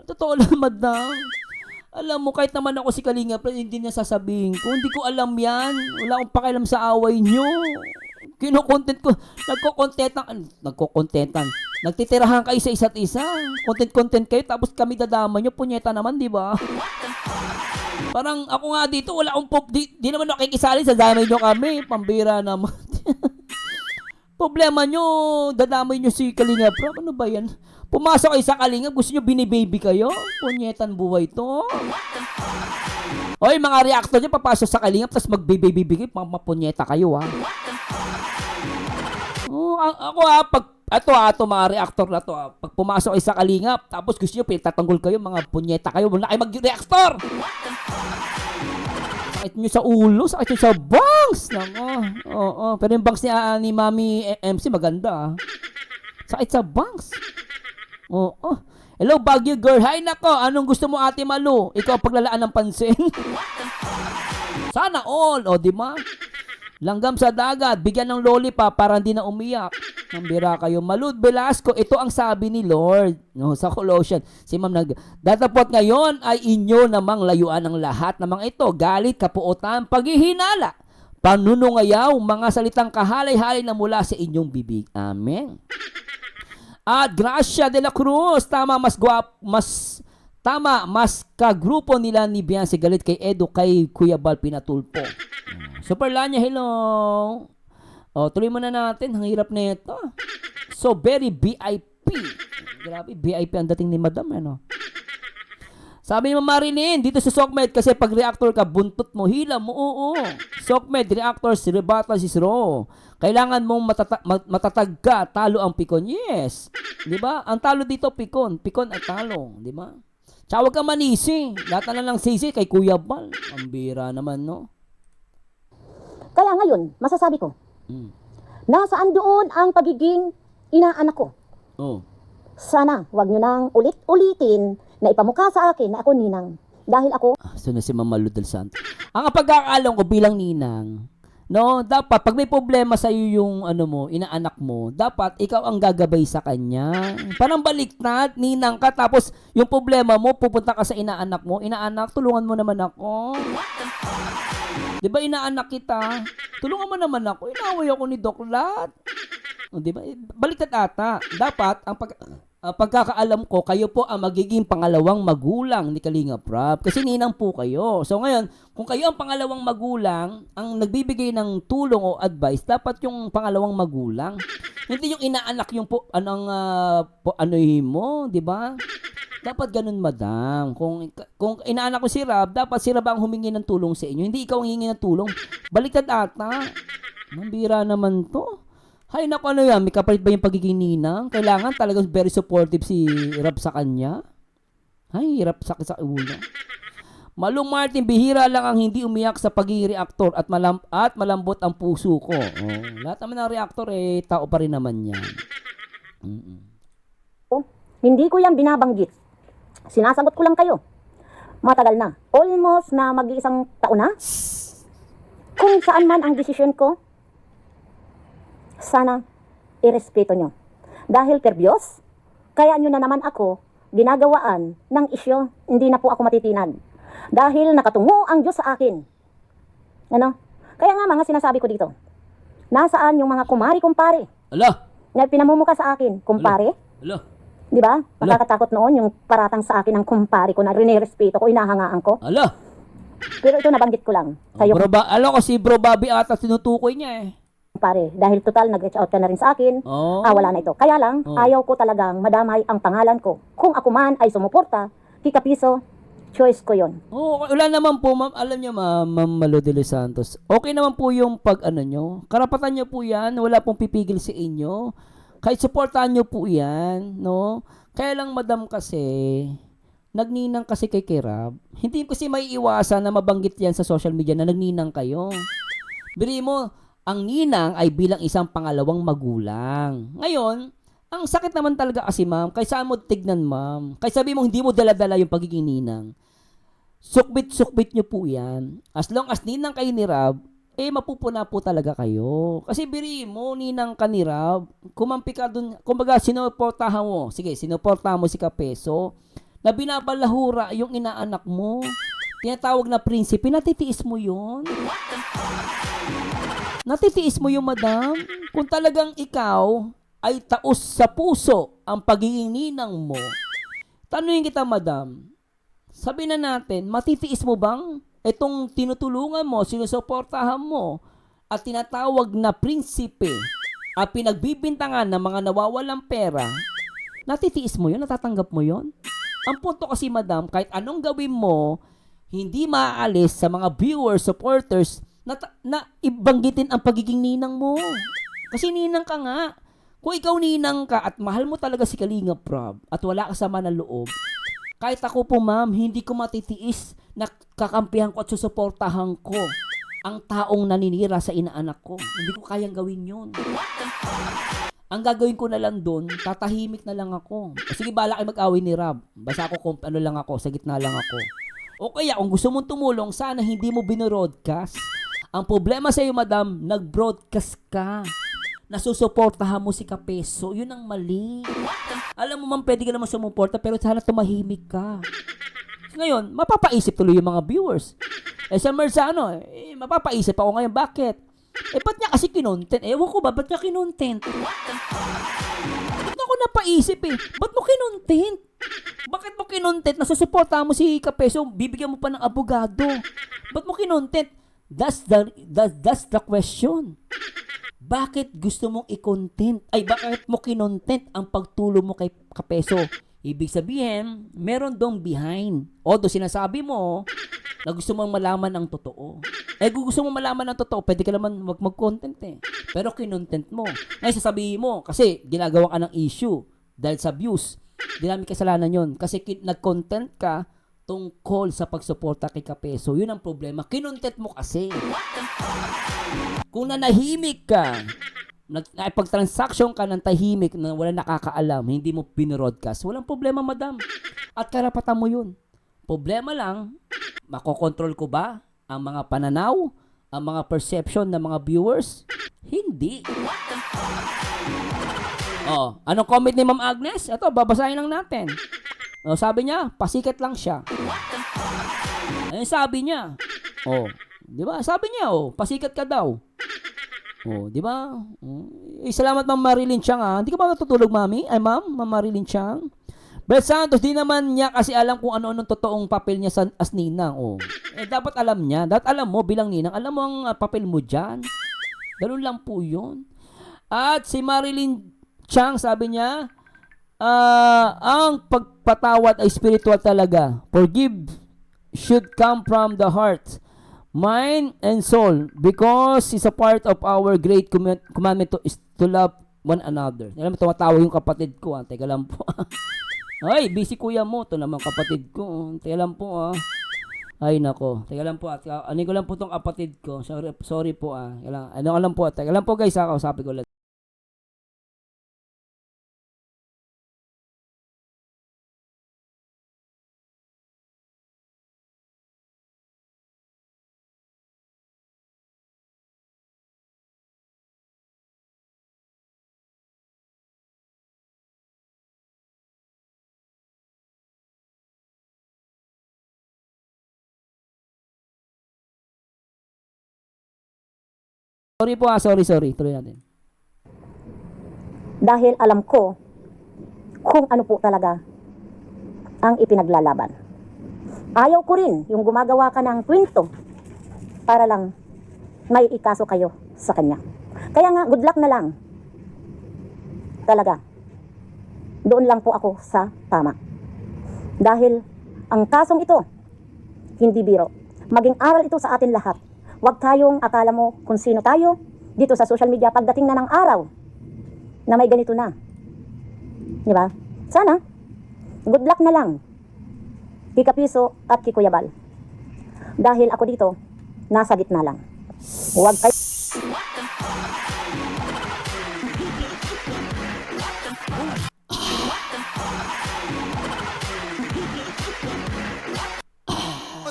[SPEAKER 2] Totoo lang, madam. Alam mo, kahit naman ako si Kalinga, pero hindi niya sasabihin ko. Hindi ko alam yan. Wala akong pakialam sa away nyo. Kino-content ko. Nagko-contentan. Nagtitirahan kayo sa isa't isa. Content kayo, tapos kami dadama nyo. Punyeta naman, di ba? Parang ako nga dito, wala akong pop. Di naman nakikisali sa damay nyo kami. Pambira naman. Problema nyo, dadamay nyo si Kalinga Prab. Ano ba yan? Pumasok kayo sa Kalinga, gusto nyo binibaby kayo? Punyetan buhay to. Oy, mga reactor nyo, papasok sa Kalinga, tapos magbibaby kayo, mapunyeta kayo ha. Ako ha, ito mga reactor na to ha. Pag pumasok kayo sa Kalinga, tapos gusto nyo, pinagtatanggol kayo, mga punyeta kayo, wala kayo mag-reactor! Sakit nyo sa ulo, sakit nyo sa bangs! Oo, pero yung bangs ni Mami MC maganda ha. Sakit sa bangs. Oo. Hello, Baguio girl. Hi nako. Anong gusto mo, Ate Malu? Ikaw paglalaan ng pansin. Sana all. O, di ba? Langgam sa dagat. Bigyan ng lollipop para hindi na umiyak. Nambira kayo. Malud Velasco. Ito ang sabi ni Lord. No, sa Colossian. Si Ma'am datapot ngayon ay inyo namang layuan ang lahat namang ito. Galit, kapuotan, paghihinala, panunungayaw, mga salitang kahalay-halay na mula sa inyong bibig. Amen. At Gracia de la Cruz, mas kagrupo nila ni Biancy galit kay Edo kay Kuya Bal pinatulpo. Super Lanya, hello. Tuloy muna natin. Ang hirap na ito. So, very VIP. Grabe, VIP ang dating ni Madam, ano? Sabi ni Ma'am Marilyn, dito sa SOCMED, kasi pag reactor ka, buntot mo, hila mo, oo. SOCMED, reactors, rebuttal is raw. Kailangan mong matatag ka, talo ang pikon. Yes. Di ba? Ang talo dito, pikon. Pikon at talo. Di ba? Tsaka huwag ka manisi. Lahat na lang sisi kay Kuya Bal. Ang bira naman, no?
[SPEAKER 1] Kaya ngayon, masasabi ko, nasaan doon ang pagiging inaanak ko?
[SPEAKER 2] Oh.
[SPEAKER 1] Sana, wag nyo nang ulit-ulitin na ipamukha sa akin na ako ninang. Dahil ako,
[SPEAKER 2] So na si Ma'am Malu del Santo. Ang pagkakaalam ko bilang ninang, no, dapat pag may problema sa iyo yung ano mo, inaanak mo, dapat ikaw ang gagabay sa kanya. Parang baliktad, ninang ka tapos yung problema mo pupunta ka sa inaanak mo. Inaanak, tulungan mo naman ako. 'Di ba inaanak kita? Tulungan mo naman ako. Inaway ako ni Doc Lat. 'Di ba? Baliktad ata. Dapat ang pagkakaalam ko, kayo po ang magiging pangalawang magulang ni Kalinga Prab. Kasi ninang po kayo. So ngayon, kung kayo ang pangalawang magulang, ang nagbibigay ng tulong o advice, dapat yung pangalawang magulang. Hindi yung inaanak yung po, anuhin mo, di ba? Dapat ganun, Madam. Kung inaanak ko si Rab, dapat si Rab ang humingi ng tulong sa inyo. Hindi ikaw ang hihingi ng tulong. Baliktad ata. Nambira naman to. Hay, naku, ano yan? May kapalit ba yung pagiging ninang? Kailangan talagang very supportive si Rab sa kanya. Hay, hirap sakit sa ulo. Malung Martin, bihira lang ang hindi umiyak sa pagiging reaktor at malambot ang puso ko. Lahat naman ng reaktor, tao pa rin naman yan.
[SPEAKER 1] hindi ko yan binabanggit. Sinasagot ko lang kayo. Matagal na. Almost na mag-iisang taon na. Kung saan man ang desisyon ko, sana irespeto nyo. Dahil perbyos, kaya nyo na naman ako ginagawaan ng isyo, hindi na po ako matitinag. Dahil nakatungo ang Diyos sa akin. Ano? Kaya nga mga sinasabi ko dito, nasaan yung mga kumari-kumpare
[SPEAKER 2] Ala!
[SPEAKER 1] na pinamumuka sa akin, kumpare?
[SPEAKER 2] Ala!
[SPEAKER 1] Di ba? Nakakatakot noon yung paratang sa akin ng kumpare ko na rinirespeto ko, inahangaan ko.
[SPEAKER 2] Ala!
[SPEAKER 1] Pero ito nabanggit ko lang sa'yo,
[SPEAKER 2] Alam ko si Bro Bobby ata tinutukoy niya
[SPEAKER 1] kumpare. Dahil total nag-reach out ka na rin sa akin, wala na ito. Kaya lang, ayaw ko talagang madamay ang pangalan ko. Kung ako man ay sumuporta, kikapiso, choice ko yon.
[SPEAKER 2] Wala naman po, ma'am. Alam niyo, Ma'am Malu de los Santos. Okay naman po yung nyo. Karapatan niyo po yan. Wala pong pipigil sa inyo. Kahit supportahan niyo po yan, no? Kaya lang, Madam, kasi nagninang kasi kay Rab. Hindi kasi may iwasan na mabanggit yan sa social media na nagninang kayo. Biri mo, ang ninang ay bilang isang pangalawang magulang. Ngayon, ang sakit naman talaga kasi, ma'am, kaysa mo tignan, ma'am, kaysa sabi mo hindi mo dala-dala yung pagiging ninang, sukbit-sukbit nyo po yan. As long as ninang kayo ni Rab, mapupuna po talaga kayo. Kasi biri mo, ninang ka ni Rab, kumampi ka dun, kumbaga, sinuportahan mo, sige, sinuportahan mo si Kapeso, na binabalahura yung inaanak mo, tinatawag na prinsipe, natitiis mo yun. Natitiis mo yung, Madam, kung talagang ikaw ay taos sa puso ang pagiging ninang mo. Tanungin kita, Madam, sabi na natin, matitiis mo bang itong tinutulungan mo, sinusuportahan mo, at tinatawag na prinsipe, at pinagbibintangan ng mga nawawalang pera, natitiis mo yun? Natatanggap mo yun? Ang punto kasi, Madam, kahit anong gawin mo, hindi maaalis sa mga viewers, supporters, na ibanggitin ang pagiging ninang mo. Kasi ninang ka nga. Kung ikaw ninang ka at mahal mo talaga si Kalinga Prab at wala ka sama ng loob, kahit ako po, ma'am, hindi ko matitiis na kakampihan ko at susuportahan ko ang taong naninira sa inaanak ko. Hindi ko kayang gawin yun. Ang gagawin ko na lang doon, tatahimik na lang ako. O sige, bala kayo mag-away ni Rab. Basta ako, lang ako, sa gitna lang ako. O kaya, kung gusto mong tumulong, sana hindi mo binroadcast. Ang problema sa iyo, Madam, nag-broadcast ka. Nasusuportahan mo si Kapeso. Yun ang mali. Alam mo, ma'am, pwede ka naman sumuporta, pero sana tumahimik ka. Ngayon, mapapaisip tuloy yung mga viewers. Sa Merzano, mapapaisip ako ngayon, bakit? Ba't niya kasi kinontent? Ewan ko ba, ba't niya kinontent? Ba't ako napaisip Ba't mo kinontent? Bakit mo kinontent? Nasusuportahan mo si Kapeso, bibigyan mo pa ng abogado. Ba't mo kinontent? That's the question. bakit gusto mong i-content? Ay, bakit mo kinontent ang pagtulong mo kay Kapeso? Ibig sabihin, meron dong behind. Although sinasabi mo na gusto mong malaman ang totoo. Eh, kung gusto mong malaman ang totoo, pwede ka naman mag-content eh. Pero kinontent mo. Ngayon sasabihin mo, kasi ginagawa ka ng issue dahil sa views. Di namin kasalanan yun. Kasi nag-content ka tungkol sa pagsuporta kay Kapeso. Yun ang problema. Kinontent mo kasi. Kung nanahimik ka, nakipag-transaction ka ng tahimik na wala nakakaalam, hindi mo binroadcast, walang problema, madam. At karapatan mo yun. Problema lang, makokontrol ko ba ang mga pananaw, ang mga perception ng mga viewers? Hindi. Oh, anong comment ni Ma'am Agnes? Ito, babasahin lang natin. Oh, sabi niya, pasikat lang siya. Ayun sabi niya. Oh, di ba? Sabi niya, oh, pasikat ka daw. Oh, di ba? Salamat Ma'am Marilyn Chang ah. Hindi ka ba natutulog, Mami? Ay, Ma'am Marilyn Chang. Brett Santos, di naman niya kasi alam kung ano-anong totoong papel niya as ninang. Oh. Eh, dapat alam niya. Dapat alam mo bilang ninang. Alam mo ang papel mo dyan. Ganun lang po yun. At si Marilyn Chang, sabi niya, ang pagpatawad ay spiritual talaga. Forgive should come from the heart, mind, and soul, because it's a part of our great commandment is to love one another. Alam mo, tumatawa yung kapatid ko. Teka lang po. Ay, busy kuya mo. Ito naman kapatid ko. Teka lang po Ay, nako. Teka lang po. Ano ko lang po itong kapatid ko. Sorry po Ano lang po. Teka lang po guys kausapin ko lang. Sorry po sorry. Tuloy natin.
[SPEAKER 1] Dahil alam ko kung ano po talaga ang ipinaglalaban. Ayaw ko rin yung gumagawa ka ng kwento para lang may ikaso kayo sa kanya. Kaya nga, good luck na lang. Talaga. Doon lang po ako sa tama. Dahil ang kasong ito, hindi biro. Maging aral ito sa atin lahat. Huwag tayong akala mo kung sino tayo dito sa social media pagdating na ng araw na may ganito na. Di ba? Sana, good luck na lang. Kay Kapiso at kay Kuya Bal. Dahil ako dito, nasa gitna lang. Huwag kayo...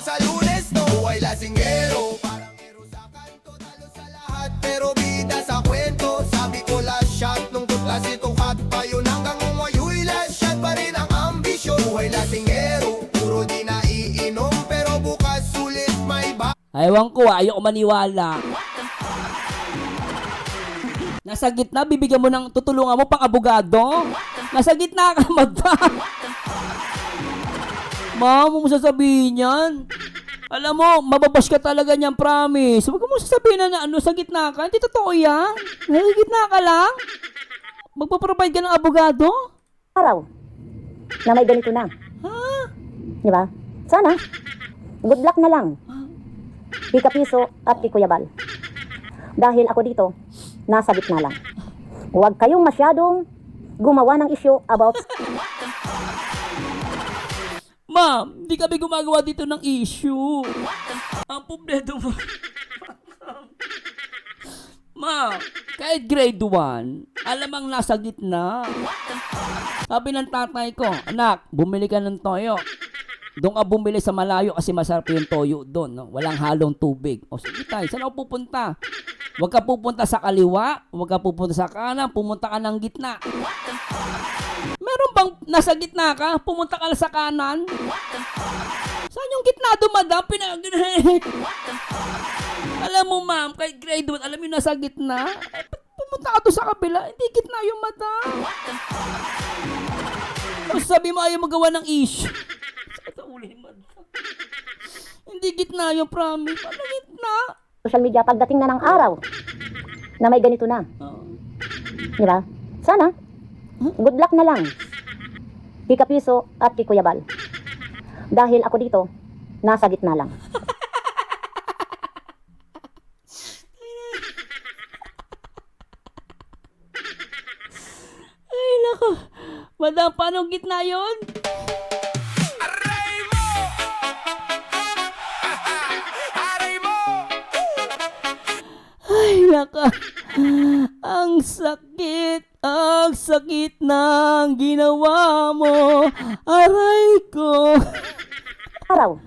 [SPEAKER 3] Sa Lunes, no, buhay lasinggero. Parang hero sa kanto, talo sa lahat. Pero bida sa kwento, sabi ko last shot. Nung tutlas ito kat pa yun hanggang umayuy. Last shot pa rin ang ambisyon. Buhay lasinggero, puro di naiinom. Pero bukas sulit may ba.
[SPEAKER 2] Ewan ko, ayoko maniwala. Nasa gitna, bibigyan mo ng tutulungan mo pang abogado. Nasa gitna ka, madam. Ma'am, mo sasabihin yan? Alam mo, mababash ka talaga niyan, promise. Huwag mo sasabihin na sa gitna ka. Hindi totoo yan. Nasa gitna ka lang. Magpaprovide ka ng abogado?
[SPEAKER 1] araw na may ganito na.
[SPEAKER 2] Ha?
[SPEAKER 1] Di ba? Sana, good luck na lang. Kay Kapiso at kay Kuya Bal. Dahil ako dito, nasa gitna lang. Huwag kayong masyadong gumawa ng issue about...
[SPEAKER 2] Ma'am, hindi kami gumagawa dito ng issue. Ang problema mo. Ma'am, kahit grade 1, alamang nasa gitna. Sabi ng tatay ko, anak, bumili ka ng toyo. Doon ka bumili sa malayo kasi masarap yung toyo doon. No? Walang halong tubig. O sige tayo, saan ako pupunta? Huwag ka pupunta sa kaliwa, huwag ka pupunta sa kanan, pumunta ka ng gitna. Meron bang nasa gitna ka? Pumunta ka sa kanan? Saan yung gitna dumadam? Alam mo ma'am, kahit grade 1, alam mo nasa gitna? Pumunta ka doon sa kabila, hindi gitna yung madam. Tapos sabi mo ayaw magawa ng issue. Sa ulo ni madam. Hindi gitna yung promise. Ano gitna?
[SPEAKER 1] social media pagdating na ng araw na may ganito na.
[SPEAKER 2] Oo.
[SPEAKER 1] Di ba? Sana, good luck na lang. Kika Piso at kay Kuya Bal. Dahil ako dito, nasa gitna lang.
[SPEAKER 2] Ay, nako. Madam, paano gitna yun?
[SPEAKER 3] Aray mo! Aray mo!
[SPEAKER 2] Ay, naka. Ang sakit ng ginawa mo. Aray ko.
[SPEAKER 1] Araw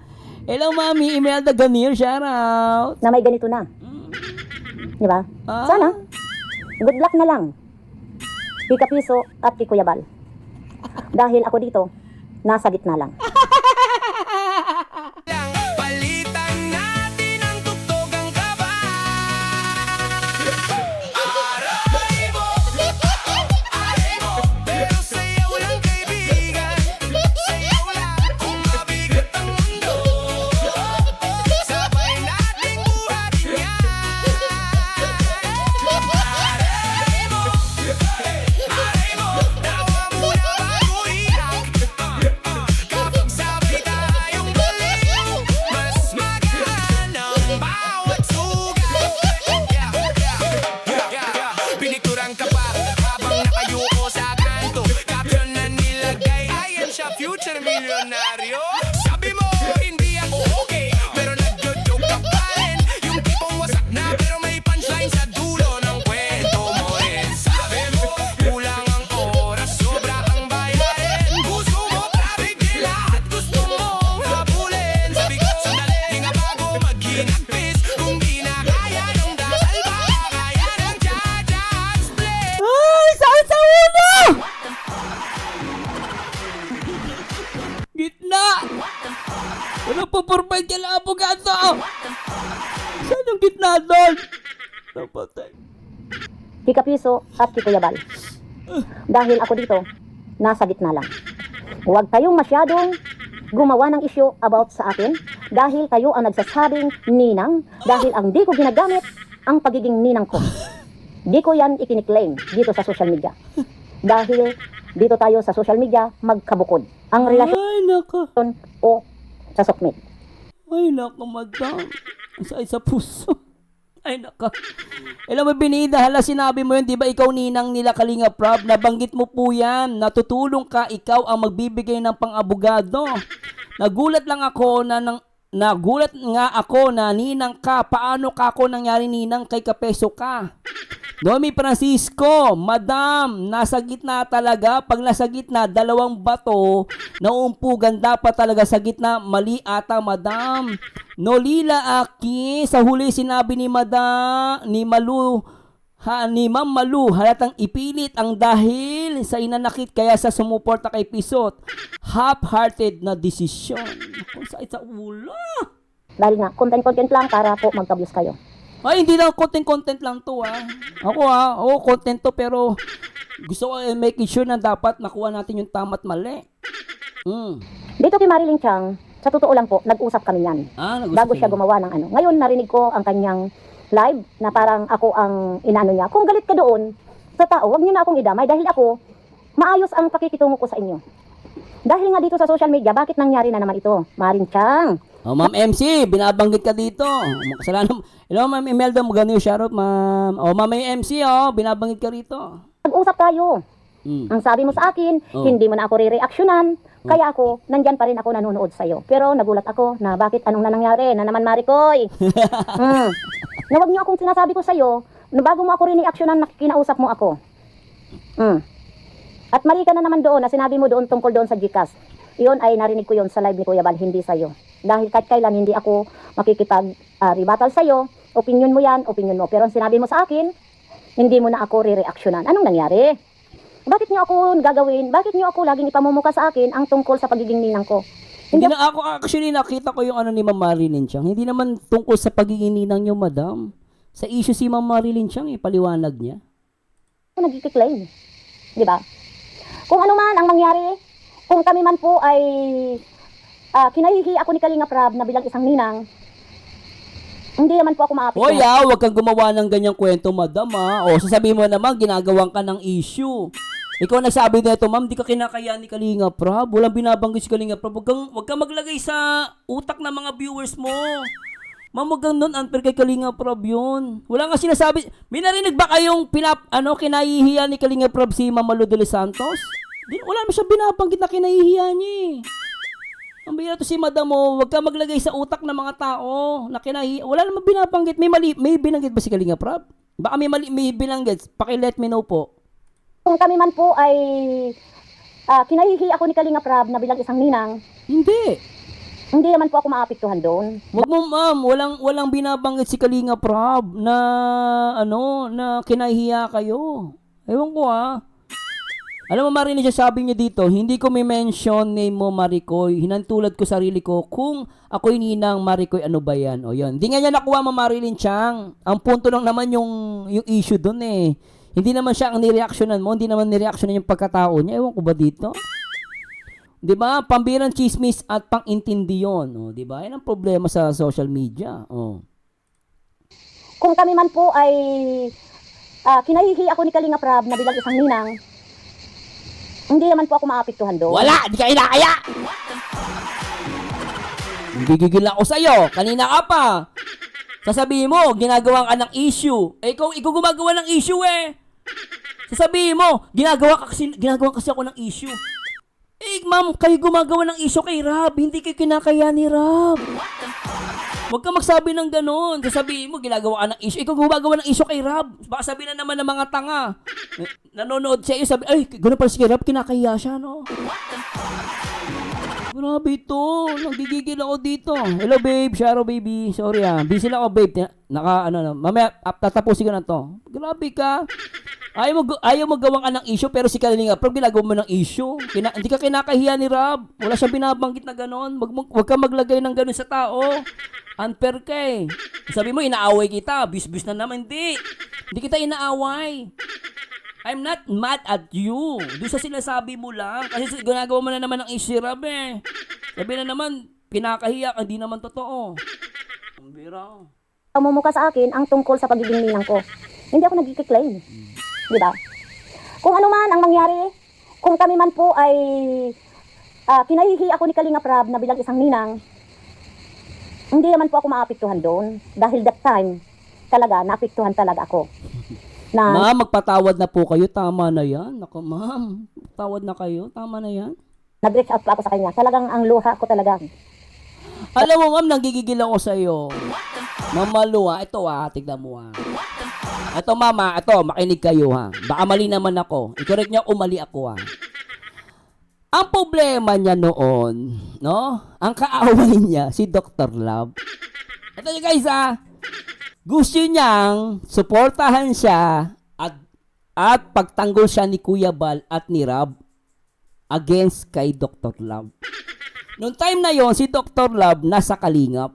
[SPEAKER 2] Hello, Mami Imelda Ganir. Shout out.
[SPEAKER 1] na may ganito na. Di ba?
[SPEAKER 2] Ah.
[SPEAKER 1] Sana, good luck na lang. Kika Piso at kay Kuya Bal. Dahil ako dito, nasa gitna lang.
[SPEAKER 3] Palitan natin ang tugtugang kaba. Aray mo! Aray mo! Pero sayaw lang kaibigan. Sayaw lang kung mabigat ang mundo. Sabay nating buhatin yan. Aray mo! Aray mo! Tawa mo na bago iyak. Kapag sabay tayong baliw, mas magaan ang bawat sugat. Pinikturan ka pa habang nakayuko sa kanto. Caption na nilagay, I am siya future milyonaryo. Sabi mo, hindi ako okay, pero nagjo-joke ka pa rin. Yung tipong wasak na pero may punchline sa dulo ng kwento mo rin. Sabi mo, kulang ang oras, sobra kang bayarin. Gusto mo traffic din lahat, gusto mong habulin. Sabi ko, sandali, di nga bago maghinagpis. Kung di na kaya ng dasal, baka kaya ng jajak split.
[SPEAKER 2] Ay, saan sa ulo? Gitna! Ano po provide ka lang abogado? Saan yung gitna doon? Napatay.
[SPEAKER 1] Kika Piso at kay Kuya Bal. Dahil ako dito, nasa gitna lang. Huwag kayong masyadong gumawa ng issue about sa akin dahil kayo ang nagsasabing ninang dahil ang di ko ginagamit ang pagiging ninang ko. Di ko yan ikiniklaim dito sa social media. Dahil dito tayo sa social media magkabukod. Ang relasyon
[SPEAKER 2] Ay, nako.
[SPEAKER 1] o sa sokmit.
[SPEAKER 2] Ay, nako, madam. Ang sakit sa puso. Ay, nako. Alam mo, Binida, hala, sinabi mo yun, di ba ikaw ninang nila Kalinga Prab? Nabanggit mo po yan. Natutulong ka, ikaw ang magbibigay ng pang-abogado. Nagulat nga ako na ninang ka. Paano ka ako nangyari ninang kay Kapeso ka? Domi Francisco, madam, nasa gitna talaga. Pag nasa gitna, dalawang bato, naumpugan dapat talaga sa gitna. Mali ata, madam. Nolila Aki, sa huli sinabi ni ni Ma'am Malu, halatang ipilit ang dahil sa inanakit kaya sa sumuporta kay Pisot. Half-hearted na desisyon. Kung sakit sa ulo.
[SPEAKER 1] Dahil nga, content lang para po magka-views kayo.
[SPEAKER 2] Ay, hindi lang content lang to Ako content to pero gusto ko making sure na dapat nakuha natin yung tama't mali.
[SPEAKER 1] Dito kay Marilyn Chang, sa totoo lang po, nag-usap kami yan. Bago siya gumawa ng ano. Ngayon, narinig ko ang kanyang live na parang ako ang inaano niya. Kung galit ka doon sa tao, huwag niyo na akong idamay dahil ako, maayos ang pakikitungo ko sa inyo. Dahil nga dito sa social media, bakit nangyari na naman ito? Marilyn Chang.
[SPEAKER 2] Oh, Ma'am MC, binabanggit ka dito. Kasalanan. Hello, Ma'am Imelda, maganda yung shoutout, Ma'am. Oh, Ma'am MC, binabanggit ka rito.
[SPEAKER 1] Nag-usap tayo. Ang sabi mo sa akin, hindi mo na ako re-reactionan. Kaya ako, nandyan pa rin ako nanonood sa'yo. Pero nagulat ako na bakit anong nangyari na naman Marikoy. Na wag niyo akong sinasabi ko sa'yo, na bago mo ako re-reactionan, nakikinausap mo ako. At mali ka na naman doon na sinabi mo doon tungkol doon sa Gcash. Iyon ay narinig ko yon sa live ni Kuya Bal, hindi sa'yo. Dahil kahit kailan hindi ako makikipag-rebuttal sa'yo, opinion mo yan, opinion mo. Pero ang sinabi mo sa akin, hindi mo na ako re-reactionan. Anong nangyari? Bakit niyo ako gagawin? Bakit niyo ako laging ipamumuka sa akin ang tungkol sa pagiging ninang ko?
[SPEAKER 2] Hindi na ako actually nakita ko yung ano ni Ma'am Marilyn Chang. Hindi naman tungkol sa pagiging ninang niyo, madam. Sa issue si Ma'am Marilyn Chang, paliwanag niya.
[SPEAKER 1] Ako nagkiklaim. Di ba? Kung ano man ang mangyari, kung kami man po ay kinahihi ako ni Kalinga Prab na bilang isang ninang, Hindi naman po ako maapektuhan.
[SPEAKER 2] Hoy, huwag kang gumawa ng ganyang kwento, madam, ha. O, sasabihin mo naman, ginagawan ka ng issue. Ikaw nagsabi nito, ma'am, di ka kinakaya ni Kalinga Prab. Walang binabanggit si Kalinga Prab. Huwag kang maglagay sa utak ng mga viewers mo. Ma'am, huwag kang unfair kay Kalinga Prab yun. Wala nga sinasabi. May narinig ba kayong kinahihiya ni Kalinga Prab si Mama Lu de los Santos? Wala naman siya binabanggit na kinahihiya niya eh. Ang bihira to si madam mo, huwag ka maglagay sa utak ng mga tao na wala namang binabanggit. May binanggit ba si Kalinga Prab? Baka may binanggit. Paki-let me know po.
[SPEAKER 1] Kung kami man po ay kinahihi ako ni Kalinga Prab na bilang isang ninang,
[SPEAKER 2] Hindi.
[SPEAKER 1] hindi naman po ako maapektuhan doon.
[SPEAKER 2] Wag mo, ma'am, walang binabanggit si Kalinga Prab na na kinahihiya kayo. Ewan ko Alam mo, marinig siya sabi niya dito, hindi ko may mention name mo, Maricoy. Hinantulad ko sarili ko kung ako'y ninang Maricoy, ano ba yan? O yun. Hindi nga niya nakuha, Marilyn Chang. Ang punto lang naman yung issue dun eh. Hindi naman siya ang nireaksyonan mo, hindi naman nireaksyonan yung pagkatao niya. Ewan ko ba dito? 'Di ba? Pambirang chismis at pang-intindi 'yon, di ba? 'Yan ang problema sa social media.
[SPEAKER 1] Kung kami man po ay kinahihi ako ni Kalinga Prab na bilang isang ninang, hindi naman po ako maapektuhan doon.
[SPEAKER 2] Wala, di ka inakaya. Gigigil ako sa'yo. Kanina ka pa. Sasabihin mo, ginagawa ka ng issue. Ikaw gumagawa ng issue eh. Sasabihin mo, ginagawa kasi ako ng issue. Ma'am, kayo gumagawa ng issue kay Rab. Hindi kayo kinakaya ni Rab. Huwag ka magsabi ng ganon. Sasabihin mo, ginagawa ka ng issue. Ikaw gumagawa ng issue kay Rab. Baka sabihin na naman ng mga tanga. Nanonood siya iyo, sabi, ay, gano'n pala si Rab, kinakaya siya, no? Grabe ito. Nagigigil ako dito. Hello, babe. Sharo, baby. Sorry busy lang ako, babe. Mamaya, tatapusin ko na to. Grabe ka. Ayaw mo gawang ka ng issue, pero si Kalinga Prab, ginagawa mo ng issue. Hindi ka kinakahiya ni Rab. Wala siyang binabanggit na ganon. Huwag ka maglagay ng ganon sa tao. Unfair ka eh. Sabi mo, inaaway kita. Bis-bis na naman. Hindi kita inaaway. I'm not mad at you. Doon sa sinasabi mo lang. Kasi ginagawa mo na naman ng issue, Rab eh. Sabi na naman, kinakahiya ka. Hindi naman totoo. Ang bira.
[SPEAKER 1] Mumuka sa akin ang tungkol sa pagiging ninang ko. Hindi ako nagkikiklaim. Di ba? Kung ano man ang mangyari, kung kami man po ay kinahihi ako ni Kalinga Prab na bilang isang ninang, hindi naman po ako maapektuhan doon. Dahil that time, talaga, naapektuhan talaga ako.
[SPEAKER 2] Ma'am, magpatawad na po kayo. Tama na yan. Naku, ma'am, tawad na kayo. Tama na yan.
[SPEAKER 1] Nag-reach out pa ako sa kanya. Talagang ang luha ko talaga.
[SPEAKER 2] Alam mo, ma'am, nanggigigil ako sa'yo. Mama Lu, ito tignan mo Ito, mama, makinig kayo Baka mali naman ako. I-correct niya, mali ako Ang problema niya noon, no? Ang kaaway niya, si Dr. Love. Ito niya guys gusto niyang suportahan siya at pagtanggol siya ni Kuya Bal at ni Rab against kay Dr. Love. Noong time na yon, si Dr. Love nasa Kalingap.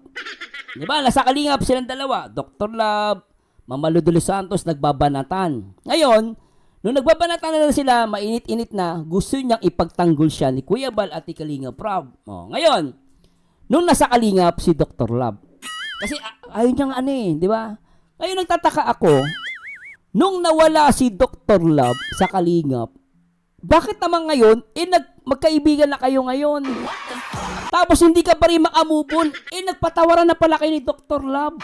[SPEAKER 2] Di ba? Nasa Kalingap silang dalawa. Dr. Love, Mama Lu de los Santos, nagbabanatan. Ngayon, nung nagbabanatan na sila, mainit-init na, gusto niyang ipagtanggol siya ni Kuya Bal at ni Kalinga Prab. Ngayon, nung nasa Kalingap si Dr. Love, kasi ayaw niyang di ba? Ngayon nagtataka ako, nung nawala si Dr. Love sa Kalingap, bakit naman ngayon, magkaibigan na kayo ngayon? Tapos hindi ka pa rin makamubon, nagpatawaran na pala kayo ni Dr. Love.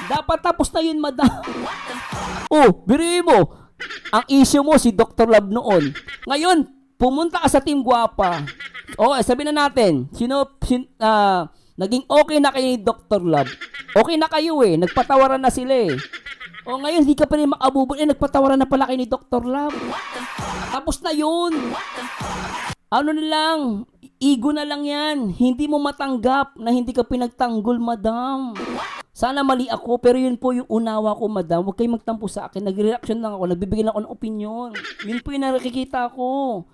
[SPEAKER 2] Dapat tapos na yun, madam. Biriin mo, ang issue mo si Dr. Love noon. Ngayon, pumunta ka sa Team Guapa. Sabi na natin, naging okay na kayo ni Dr. Love. Okay na kayo nagpatawaran na sila ngayon, hindi ka pa rin makabubon, nagpatawaran na pala kayo ni Dr. Love. Tapos na yun. Ano na lang, ego na lang yan. Hindi mo matanggap na hindi ka pinagtanggol, madam. Sana mali ako, pero yun po yung unawa ko, madam. Huwag kayong magtampo sa akin. Nagre-reaction lang ako, nagbibigay lang ako ng opinion. Yun po yung nakikita ko.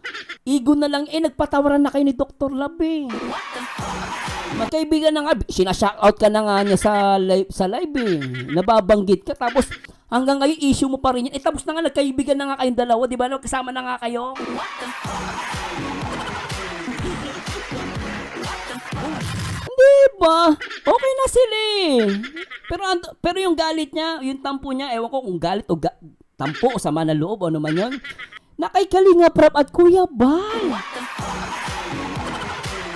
[SPEAKER 2] Ego na lang, nagpatawaran na kayo ni Dr. Love Magkaibigan na nga, sinashoutout ka na nga niya sa live Nababanggit ka, tapos hanggang ngayon issue mo pa rin yan. Tapos na nga, nagkaibigan na nga kayong dalawa, di ba? Kasama na nga kayo. Hindi, ba? Okay na sila eh. Pero yung galit niya, yung tampo niya, ewan ko kung galit o tampo o sama ng loob o ano man yun, na kay Kalinga Prab at Kuya Bal.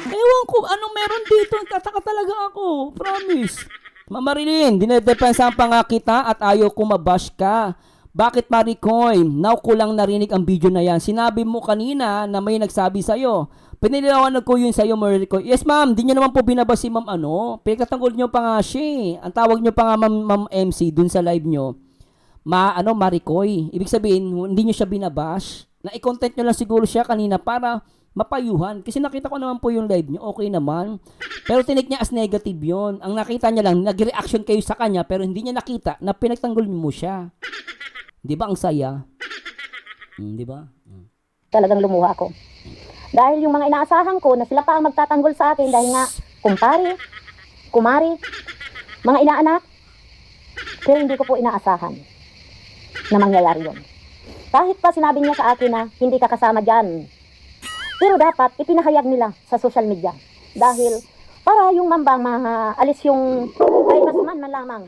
[SPEAKER 2] Ewan ko, anong meron dito? Tataka talaga ako. Promise. Mama Marilyn, dinedepensahan pa nga kita at ayaw ko mabash ka. Bakit Maricoy? Now ko lang narinig ang video na yan. Sinabi mo kanina na may nagsabi sa'yo. Piniliwanag ko yun sa'yo, Maricoy. Yes ma'am, di nyo naman po binabas si ma'am Pinagtatanggol nyo pa nga siya eh. Ang tawag nyo pa nga ma'am MC dun sa live nyo. Maricoy. Ibig sabihin, hindi nyo siya binabash. Na-content nyo lang siguro siya kanina para mapayuhan. Kasi nakita ko naman po yung live nyo. Okay naman. Pero tinik niya as negative yon. Ang nakita niya lang, nag-reaction kayo sa kanya pero hindi niya nakita na pinagtanggol mo siya. Di ba ang saya? Di ba?
[SPEAKER 1] Talagang lumuha ako. Dahil yung mga inaasahan ko na sila pa ang magtatanggol sa akin dahil nga kumpare, kumari, mga inaanak. Pero hindi ko po inaasahan na mangyayari yun. Kahit pa sinabi niya sa akin na hindi ka kasama dyan. Pero dapat ipinahayag nila sa social media. Dahil para yung mambang maalis yung ay masman man lamang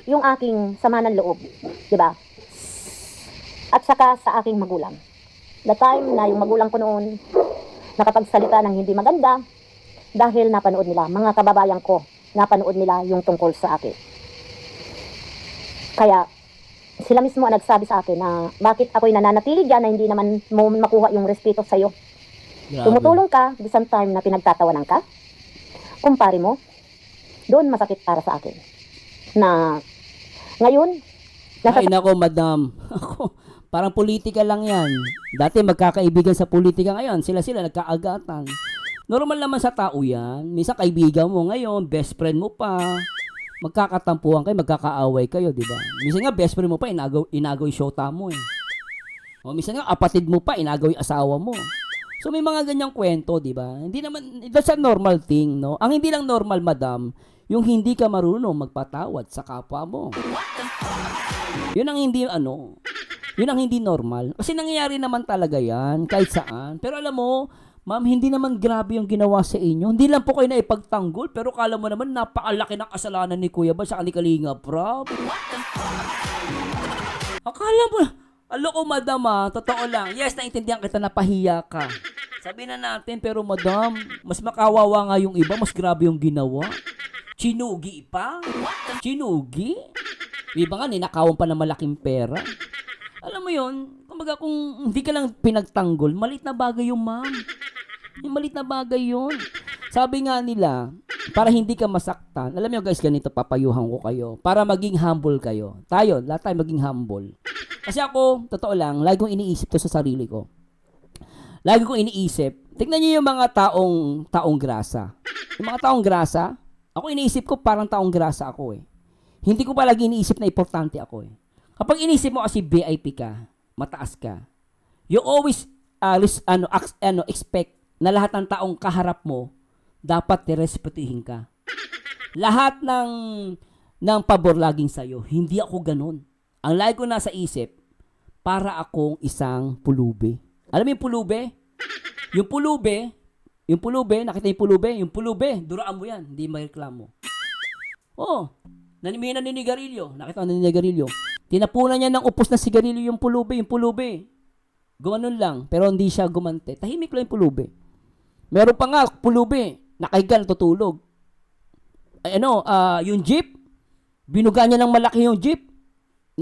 [SPEAKER 1] yung aking sama ng loob. Diba? At saka sa aking magulang. The time na yung magulang ko noon nakapagsalita ng hindi maganda dahil napanood nila, mga kababayan ko, napanood nila yung tungkol sa akin. Kaya sila mismo ang nagsabi sa akin na bakit ako'y nananatili dyan na hindi naman mo makuha yung respeto sa'yo.
[SPEAKER 2] Grabe.
[SPEAKER 1] Tumutulong ka, the same time na pinagtatawanan ka. Kumpare mo, doon masakit para sa akin. Na ngayon,
[SPEAKER 2] Ay nako, madam. Ako, parang politika lang yan. Dati magkakaibigan sa politika, ngayon sila nagkaagatan. Normal naman sa tao yan. Minsan kaibigan mo ngayon, best friend mo pa. Magkakatampuhan kayo, magkakaaway kayo, di ba? Minsan nga best friend mo pa, inagaw yung shota mo eh. O minsan nga kapatid mo pa, inagaw yung asawa mo. So may mga ganyang kwento, di ba? Hindi naman, that's a normal thing, no? Ang hindi lang normal, madam, yung hindi ka marunong magpatawad sa kapwa mo. Yun ang hindi, yun ang hindi normal. Kasi nangyayari naman talaga yan, kahit saan. Pero alam mo, ma'am, hindi naman grabe yung ginawa sa inyo. Hindi lang po kayo na ipagtanggol, pero kala mo naman napakalaki ng kasalanan ni Kuya Bal sa Kalinga Prab. Akala mo, aloko madam totoo lang. Yes, naintindihan kita, napahiya ka. Sabi na natin, pero madam, mas makawawa nga yung iba, mas grabe yung ginawa. Chinugi pa? Chinugi? Iba nga, ninakawan pa ng malaking pera. Alam mo yun, kumbaga kung hindi ka lang pinagtanggol, maliit na bagay yung ma'am. Yung maliit na bagay yun. Sabi nga nila, para hindi ka masaktan, alam niyo guys, ganito papayuhan ko kayo, para maging humble kayo. Tayo, lahat tayo maging humble. Kasi ako, totoo lang, lagi kong iniisip to sa sarili ko. Lagi kong iniisip, tignan niyo yung mga taong grasa. Yung mga taong grasa, ako iniisip ko parang taong grasa ako eh. Hindi ko palagi iniisip na importante ako eh. Kapag iniisip mo kasi VIP ka, mataas ka, you always expect na lahat ng taong kaharap mo dapat respetuhin ka. Lahat ng pabor laging sa'yo. Hindi ako ganun. Ang lagi ko nasa isip, para akong isang pulubi. Alam mo yung pulubi? Yung pulubi, nakita yung pulubi, duraan mo yan, hindi mareklamo. Oh, may naninigarilyo, nakita ko naninigarilyo. Tinapunan niya ng upos na sigarilyo yung pulubi. Gumanon lang, pero hindi siya gumante. Tahimik lang yung pulubi. Meron pa nga, pulubi, nakahiga, natutulog. Yung jeep, binuga niya ng malaki yung jeep.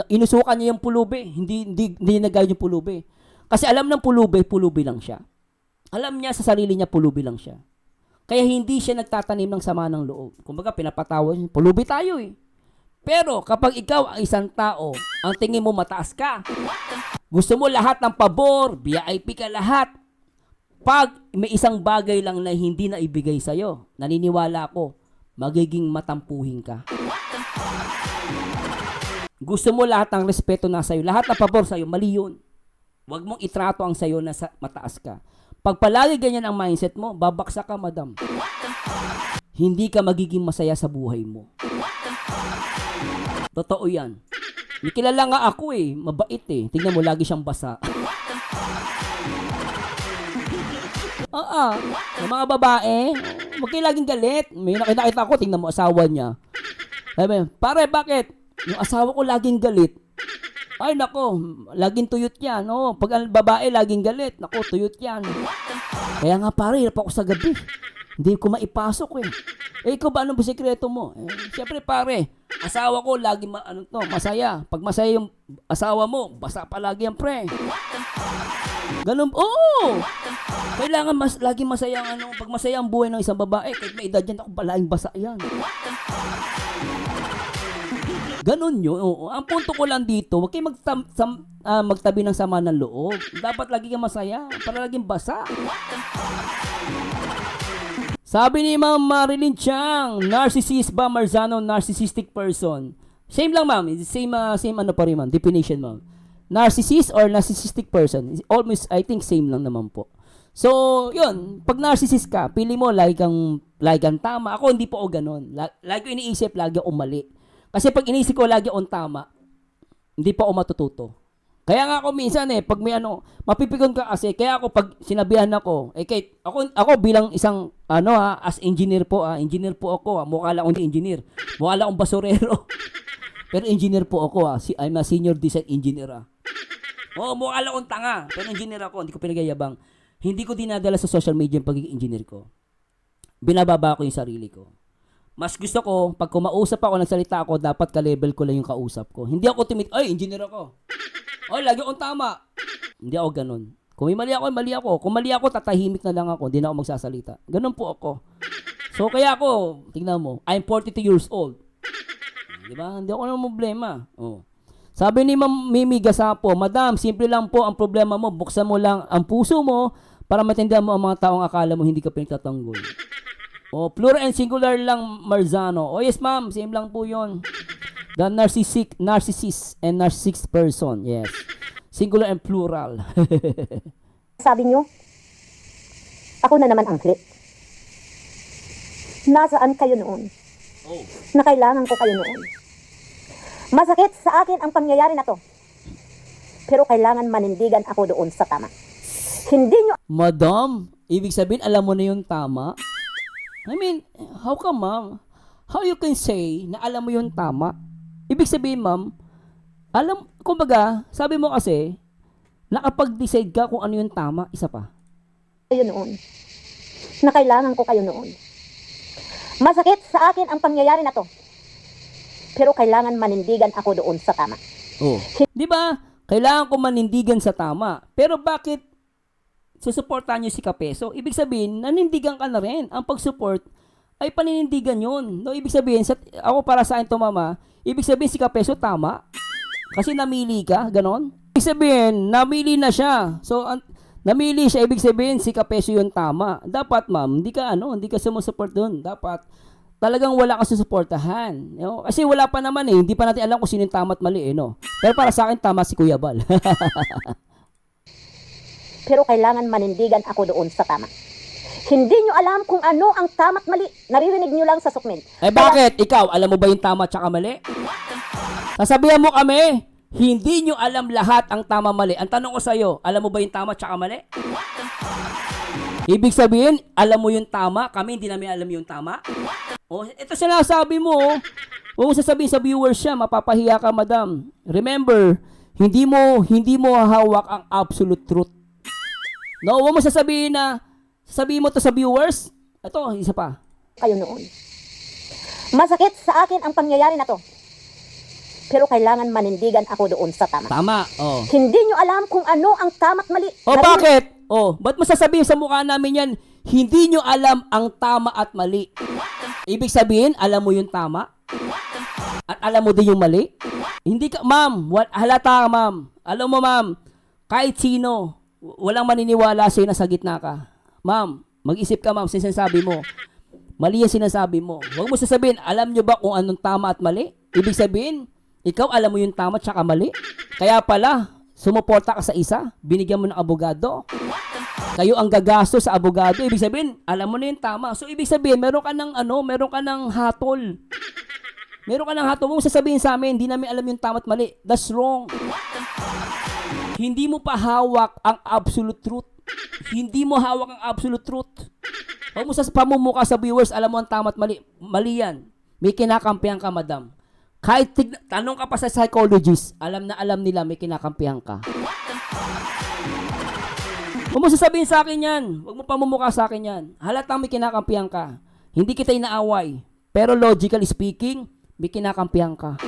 [SPEAKER 2] Inusukan niya yung pulubi, hindi nagaya yung pulubi. Kasi alam ng pulubi lang siya. Alam niya sa sarili niya, pulubi lang siya. Kaya hindi siya nagtatanim ng sama ng loob. Kumbaga, pinapatawa niya, pulubi tayo eh. Pero kapag ikaw ang isang tao, ang tingin mo mataas ka, gusto mo lahat ng pabor, VIP ka lahat, pag may isang bagay lang na hindi na ibigay sa'yo, naniniwala ako, magiging matampuhin ka. Gusto mo lahat ng respeto na sa'yo, lahat ng pabor sa'yo, mali yun. Huwag mong itrato ang sa'yo na mataas ka. Pag palagi ganyan ang mindset mo, babaksak ka, madam. Hindi ka magiging masaya sa buhay mo. Totoo yan. May kilala nga ako eh, mabait eh. Tingnan mo, lagi siyang basa. Oo. Yung mga babae, huwag kayo laging galit. May nakita ko, tingnan mo asawa niya. Sabi, pare, bakit? Yung asawa ko laging galit. Ay, nako, laging tuyot yan. Oh, pag ang babae laging galit, nako, tuyot yan. Kaya nga pare, hirap ako sa gabi. Hindi ko maipasok eh. Eh, ikaw ba, anong sikreto mo? Eh, siyempre pare, asawa ko lagi masaya. Pag masaya yung asawa mo, basa palagi yan pre. Ganun, oo! Kailangan laging masaya ang pag masaya ang buhay ng isang babae, kahit may edad yan, ako palaging basa yan. Ganun yun. Oo. Ang punto ko lang dito, huwag kayo magtabi ng sama ng loob. Dapat lagi kang masaya, para laging basa. Sabi ni Ma'am Marilyn Chang, narcissist ba Marzano, narcissistic person? Same lang ma'am, same ano pa rin ma'am, definition ma'am. Narcissist or narcissistic person? Almost, I think same lang naman po. So, yun, pag narcissist ka, pili mo, lagi kang tama. Ako hindi po ako ganun. Lagi ko iniisip, lagi ako mali. Kasi pag iniisip ko, lagi akong tama, hindi pa ako matututo. Kaya nga ako minsan pag may mapipikon ka kasi, kaya ako pag sinabihan ako, kahit ako bilang isang, as engineer po ako, mukha lang akong engineer, mukha lang akong basurero. Pero engineer po ako, I'm a senior design engineer. Oo, mukha lang akong tanga, pero engineer ako, hindi ko pinagayabang. Hindi ko dinadala sa social media yung pagiging engineer ko. Binababa ko yung sarili ko. Mas gusto ko, pag kumausap ako, nagsalita ako, dapat ka-level ko lang yung kausap ko. Hindi ako engineer ako. Ay, lagi akong tama. Hindi ako ganun. Kung may mali ako. Kung mali ako, tatahimik na lang ako. Hindi na ako magsasalita. Ganun po ako. So, kaya ako, tingnan mo, I'm 42 years old. Diba? Hindi ako nang problema. Oh. Sabi ni Ma'am Mimi Gasapo, Madam, simple lang po ang problema mo. Buksan mo lang ang puso mo para maintindihan mo ang mga taong akala mo hindi ka pinagtatanggol. Oh, plural and singular lang, Marzano. Oh, yes, ma'am. Same lang po yun. The narcissist and narcissist person. Yes. Singular and plural.
[SPEAKER 1] Sabi nyo, ako na naman ang hlit. Nasaan kayo noon?
[SPEAKER 2] Oh.
[SPEAKER 1] Na kailangan ko kayo noon. Masakit sa akin ang pangyayari na to. Pero kailangan manindigan ako doon sa tama. Hindi nyo
[SPEAKER 2] Madam, ibig sabihin, alam mo na yung tama? I mean, how come, ma'am? How you can say na alam mo yung tama? Ibig sabihin, ma'am, kumbaga, sabi mo kasi, nakapag-decide ka kung ano yung tama, isa pa.
[SPEAKER 1] kayo noon. Na kailangan ko kayo noon. Masakit sa akin ang pangyayari na to. Pero kailangan manindigan ako doon sa tama.
[SPEAKER 2] Oh. Di ba? Kailangan ko manindigan sa tama. Pero bakit susuportahan niyo si Kapeso? Ibig sabihin, nanindigan ka na rin. Ang pag-support ay paninindigan yun. No, ibig sabihin, ako para sa akin to, mama, ibig sabihin si Kapeso tama. Kasi namili ka, ganon. Ibig sabihin, namili na siya. So, namili siya, ibig sabihin si Kapeso yung tama. Dapat, ma'am, hindi ka sumusupport doon. Dapat, talagang wala kang susuportahan. You know? Kasi wala pa naman hindi pa natin alam kung sino yung tama at mali no. Pero para sa akin, tama si Kuya Bal.
[SPEAKER 1] Pero kailangan manindigan ako doon sa tama. Hindi nyo alam kung ano ang tama at mali. Naririnig nyo lang sa sukmin.
[SPEAKER 2] Bakit? Ikaw, alam mo ba yung tama at saka mali? Sasabihan mo kami, hindi nyo alam lahat ang tama mali. Ang tanong ko sa'yo, alam mo ba yung tama at saka mali? Ibig sabihin, alam mo yung tama, kami hindi namin alam yung tama. Oh, ito sinasabi mo. Huwag mo sasabihin sa viewers siya, mapapahiya ka, madam. Remember, hindi mo hawak ang absolute truth. No, huwag mo sasabihin mo to sa viewers. Ito, isa pa.
[SPEAKER 1] Kayo noon. Masakit sa akin ang pangyayari na to. Pero kailangan manindigan ako doon sa tama.
[SPEAKER 2] Tama, oh.
[SPEAKER 1] Hindi nyo alam kung ano ang tama at mali.
[SPEAKER 2] Oh, bakit? Oh, ba't mo sasabihin sa mukha namin yan, hindi nyo alam ang tama at mali? Ibig sabihin, alam mo yung tama? At alam mo din yung mali? Hindi ka, ma'am, halata ka, ma'am. Alam mo, ma'am, kahit sino, walang maniniwala sa'yo na sa gitna ka. Ma'am, mag-isip ka, ma'am, sinasabi mo. Mali yung sinasabi mo. Huwag mo sasabihin, alam nyo ba kung anong tama at mali? Ibig sabihin, ikaw alam mo yung tama at saka mali. Kaya pala, sumuporta ka sa isa, binigyan mo ng abogado. Kayo ang gagasto sa abogado. Ibig sabihin, alam mo na yung tama. So, ibig sabihin, meron ka ng hatol. Meron ka ng hatol. Huwag mo sasabihin sa amin, hindi namin alam yung tama at mali. That's wrong. Hindi mo pa hawak ang absolute truth. Hindi mo hawak ang absolute truth. Huwag mo sa pamumuka sa viewers, alam mo ang tama at mali. Mali yan. May kinakampihan ka, madam. Kahit tanong ka pa sa psychologist, alam na alam nila may kinakampihan ka. Huwag mo sasabihin sa akin yan. Huwag mo pamumuka sa akin yan. Halatang may kinakampihan ka. Hindi kita inaaway. Pero logically speaking, may kinakampihan ka.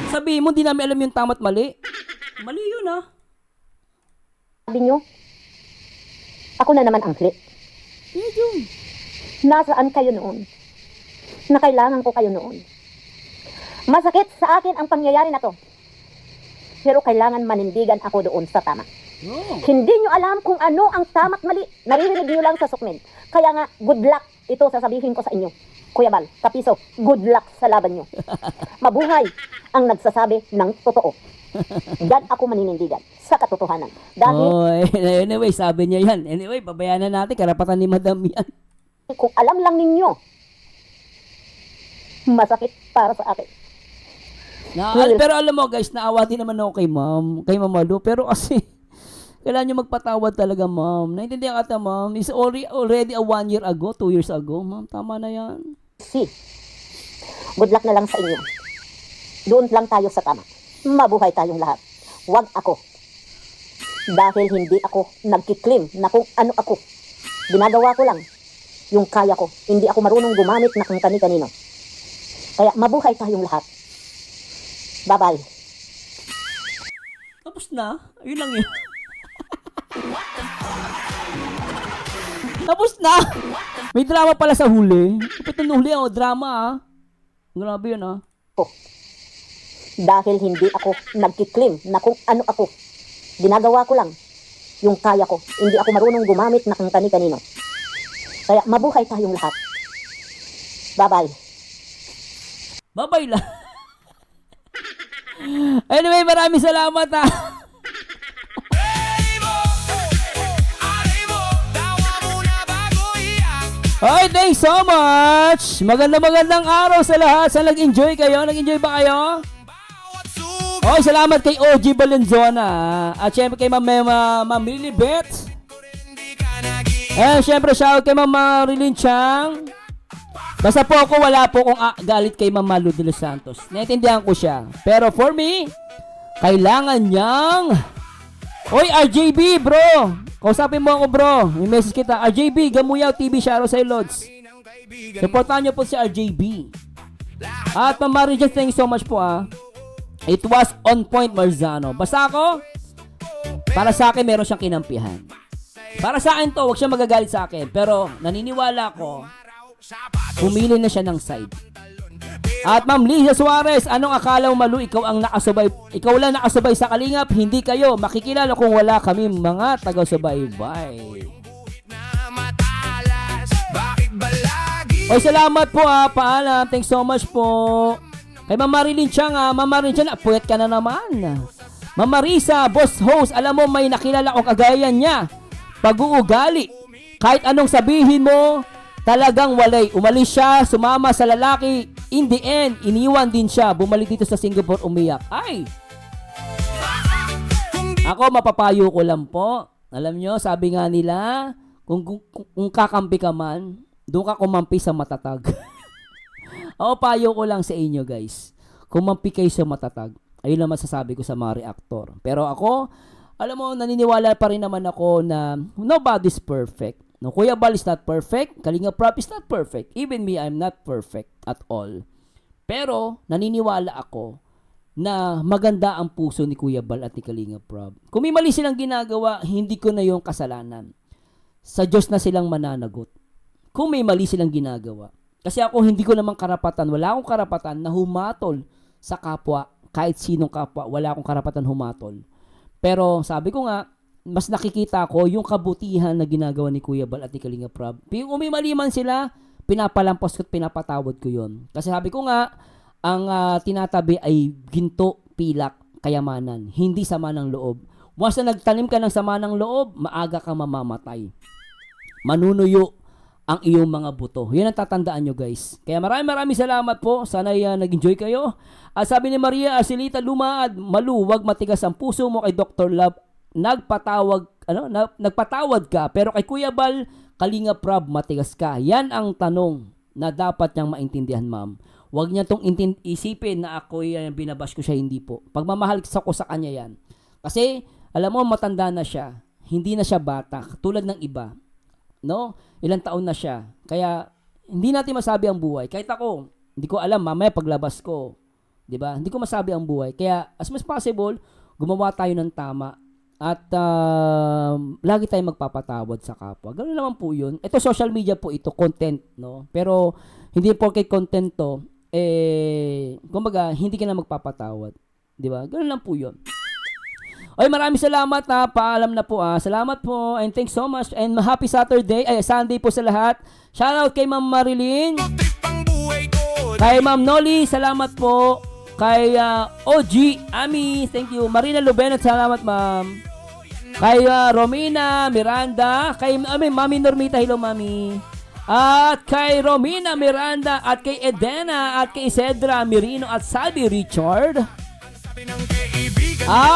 [SPEAKER 2] Sabihin mo, hindi namin alam yung tama at mali. Mali yun, ah.
[SPEAKER 1] Sabi nyo, ako na naman ang hli.
[SPEAKER 2] Yan yun.
[SPEAKER 1] Nasaan kayo noon? Na kailangan ko kayo noon. Masakit sa akin ang pangyayari na to. Pero kailangan manindigan ako doon sa tama.
[SPEAKER 2] Oh.
[SPEAKER 1] Hindi nyo alam kung ano ang tama't mali. Naririnig nyo lang sa sukmin. Kaya nga, good luck. Ito sasabihin ko sa inyo. Kuya Bal, Kapiso, good luck sa laban nyo. Mabuhay ang nagsasabi ng totoo. Diyan ako maninindigan sa katotohanan. Dahil
[SPEAKER 2] Oh, anyway, sabi niya yan. Anyway, pabayaan na natin. Karapatan ni Madam yan.
[SPEAKER 1] kung alam lang ninyo, masakit para sa akin.
[SPEAKER 2] Pero alam mo guys, naawa din naman ako kay Ma'am Malu. Pero kasi, kailangan nyo magpatawad talaga, ma'am. Naintindihan ka, ma'am. It's already a 1 year ago, 2 years ago. Ma'am, tama na yan.
[SPEAKER 1] Good luck na lang sa inyo. Doon lang tayo sa tama. Mabuhay tayong lahat. Huwag ako. Dahil hindi ako nagkiklaim na kung ano ako. Ginagawa ko lang yung kaya ko. Hindi ako marunong gumamit na kung kani-kanino. Kaya mabuhay tayong lahat. Bye-bye.
[SPEAKER 2] Tapos na. Ayun lang yun. Tapos na. May drama pala sa huli. Kapit na huli, drama ah. Grabe yun ah.
[SPEAKER 1] Dahil hindi ako nagkiklaim na kung ano ako. Ginagawa ko lang yung kaya ko. Hindi ako marunong gumamit na kung kani-kanino. Kaya mabuhay tayong lahat. Bye-bye.
[SPEAKER 2] Bye-bye lang. Anyway, maraming salamat ah. Okay, thanks so much. Magandang araw sa lahat. Sa nag-enjoy kayo? Nag-enjoy ba kayo? Okay, salamat kay OG Valenzuela. At syempre kay Ma'am Lilibet. And syempre shout kay Ma'am Marilyn Chang. Basta po ako, wala po akong galit kay Ma'am Malu de los Santos. Naintindihan ko siya. Pero for me, kailangan niyang... Oy, RJB, bro! Kausapin mo ako, bro. May message kita. RJB, Gamuyaw TV, Sharo sa Lods. Supportahan niyo po si RJB. At Ma'am Marilyn, thank you so much po ah. It was on point, Marzano. Basta ako, para sa akin, meron siyang kinampihan. Para sa akin to, huwag siya magagalit sa akin. Pero, naniniwala ko, pumili na siya ng side. At Ma'am Liza Suarez, anong akala mo, Malu? Ikaw ang nakasubay. Ikaw lang nakasubay sa Kalingap. Hindi kayo makikilala kung wala kami mga taga-subaybay. Oy, salamat po ah. Paalam. Thanks so much po. Kay Ma'am Marilyn Chang ah. Ma'am Marilyn Chang, puyat ka na naman. Ma'am Marisa, boss host, alam mo may nakilala akong kagaya niya. Pag-uugali. Kahit anong sabihin mo, talagang walay. Umalis siya, sumama sa lalaki. In the end, iniwan din siya. Bumalik dito sa Singapore, umiyak. Ay! Ako, mapapayo ko lang po. Alam nyo, sabi nga nila, kung kakampi ka man, doon ka kumampi sa matatag. Ako, payo ko lang sa inyo, guys. Kumampi kayo sa matatag. Ayun lang masasabi ko sa mga reactor. Pero ako, alam mo, naniniwala pa rin naman ako na nobody's perfect. No, Kuya Bal is not perfect. Kalinga Prab is not perfect. Even me, I'm not perfect at all. Pero, naniniwala ako na maganda ang puso ni Kuya Bal at ni Kalinga Prab. Kung may mali silang ginagawa, hindi ko na yung kasalanan. Sa Diyos na silang mananagot. Kung may mali silang ginagawa. Kasi ako, hindi ko namang karapatan. Wala akong karapatan na humatol sa kapwa. Kahit sinong kapwa, wala akong karapatan humatol. Pero, sabi ko nga, mas nakikita ko yung kabutihan na ginagawa ni Kuya Bal at ni Kalinga Prab. Kung may mali man sila, pinapalampas ko at pinapatawad ko yun. Kasi sabi ko nga, ang tinatabi ay ginto, pilak, kayamanan. Hindi sama ng loob. Once na nagtanim ka ng sama ng loob, maaga ka mamamatay. Manunuyo ang iyong mga buto. Yan ang tatandaan nyo, guys. Kaya maraming salamat po. Sana nag-enjoy kayo. At sabi ni Maria Arcelita Lumaad, Malu, wag matigas ang puso mo kay Dr. Love nagpatawad ka, pero kay Kuya Bal, Kalinga Prab, matigas ka. Yan ang tanong na dapat niyang maintindihan, ma'am. Huwag niya tong isipin na ako binabash ko siya, hindi po. Pagmamahal ko sa kanya yan. Kasi, alam mo, matanda na siya. Hindi na siya bata, tulad ng iba. No? Ilang taon na siya. Kaya, hindi natin masabi ang buhay. Kahit ako, hindi ko alam, mamaya paglabas ko. 'Di ba? Hindi ko masabi ang buhay. Kaya, as much as possible, gumawa tayo ng tama. At lagi tayong magpapatawad sa kapwa. Ganoon naman po 'yun. Ito social media po ito, content, no? Pero hindi porke content to, kumbaga, hindi ka na magpapatawad. 'Di ba? Ganoon lang po 'yun. Oy, maraming salamat ha. Paalam na po ah. Salamat po and thanks so much and happy Saturday, Sunday po sa lahat. Shoutout kay Ma'am Marilyn.
[SPEAKER 3] Trip ang buhay ko.
[SPEAKER 2] Kay Ma'am Noli, salamat po. Kay OG Ami, thank you. Marina Lubenot, salamat ma'am. Kay Romina Miranda, kay Mami Normita, hello Mami. At kay Romina Miranda, at kay Edena, at kay Cedra Mirino, at Salvi Richard.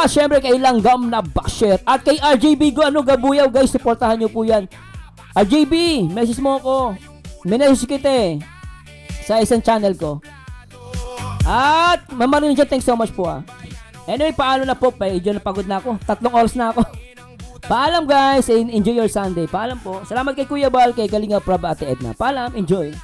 [SPEAKER 2] Syempre kay Langgam na Basher. At kay RJ Bigo, Gabuyaw, guys, supportahan nyo po yan. RJB, message mo ako. May message kita sa isang channel ko. At mamarin dyan, thanks so much po ah. Anyway, paano na po? Medyo napagod na ako. 3 oras na ako. Paalam guys, enjoy your Sunday. Paalam po. Salamat kay Kuya Bal, kay Kalinga Prab, Ate Edna. Paalam, enjoy.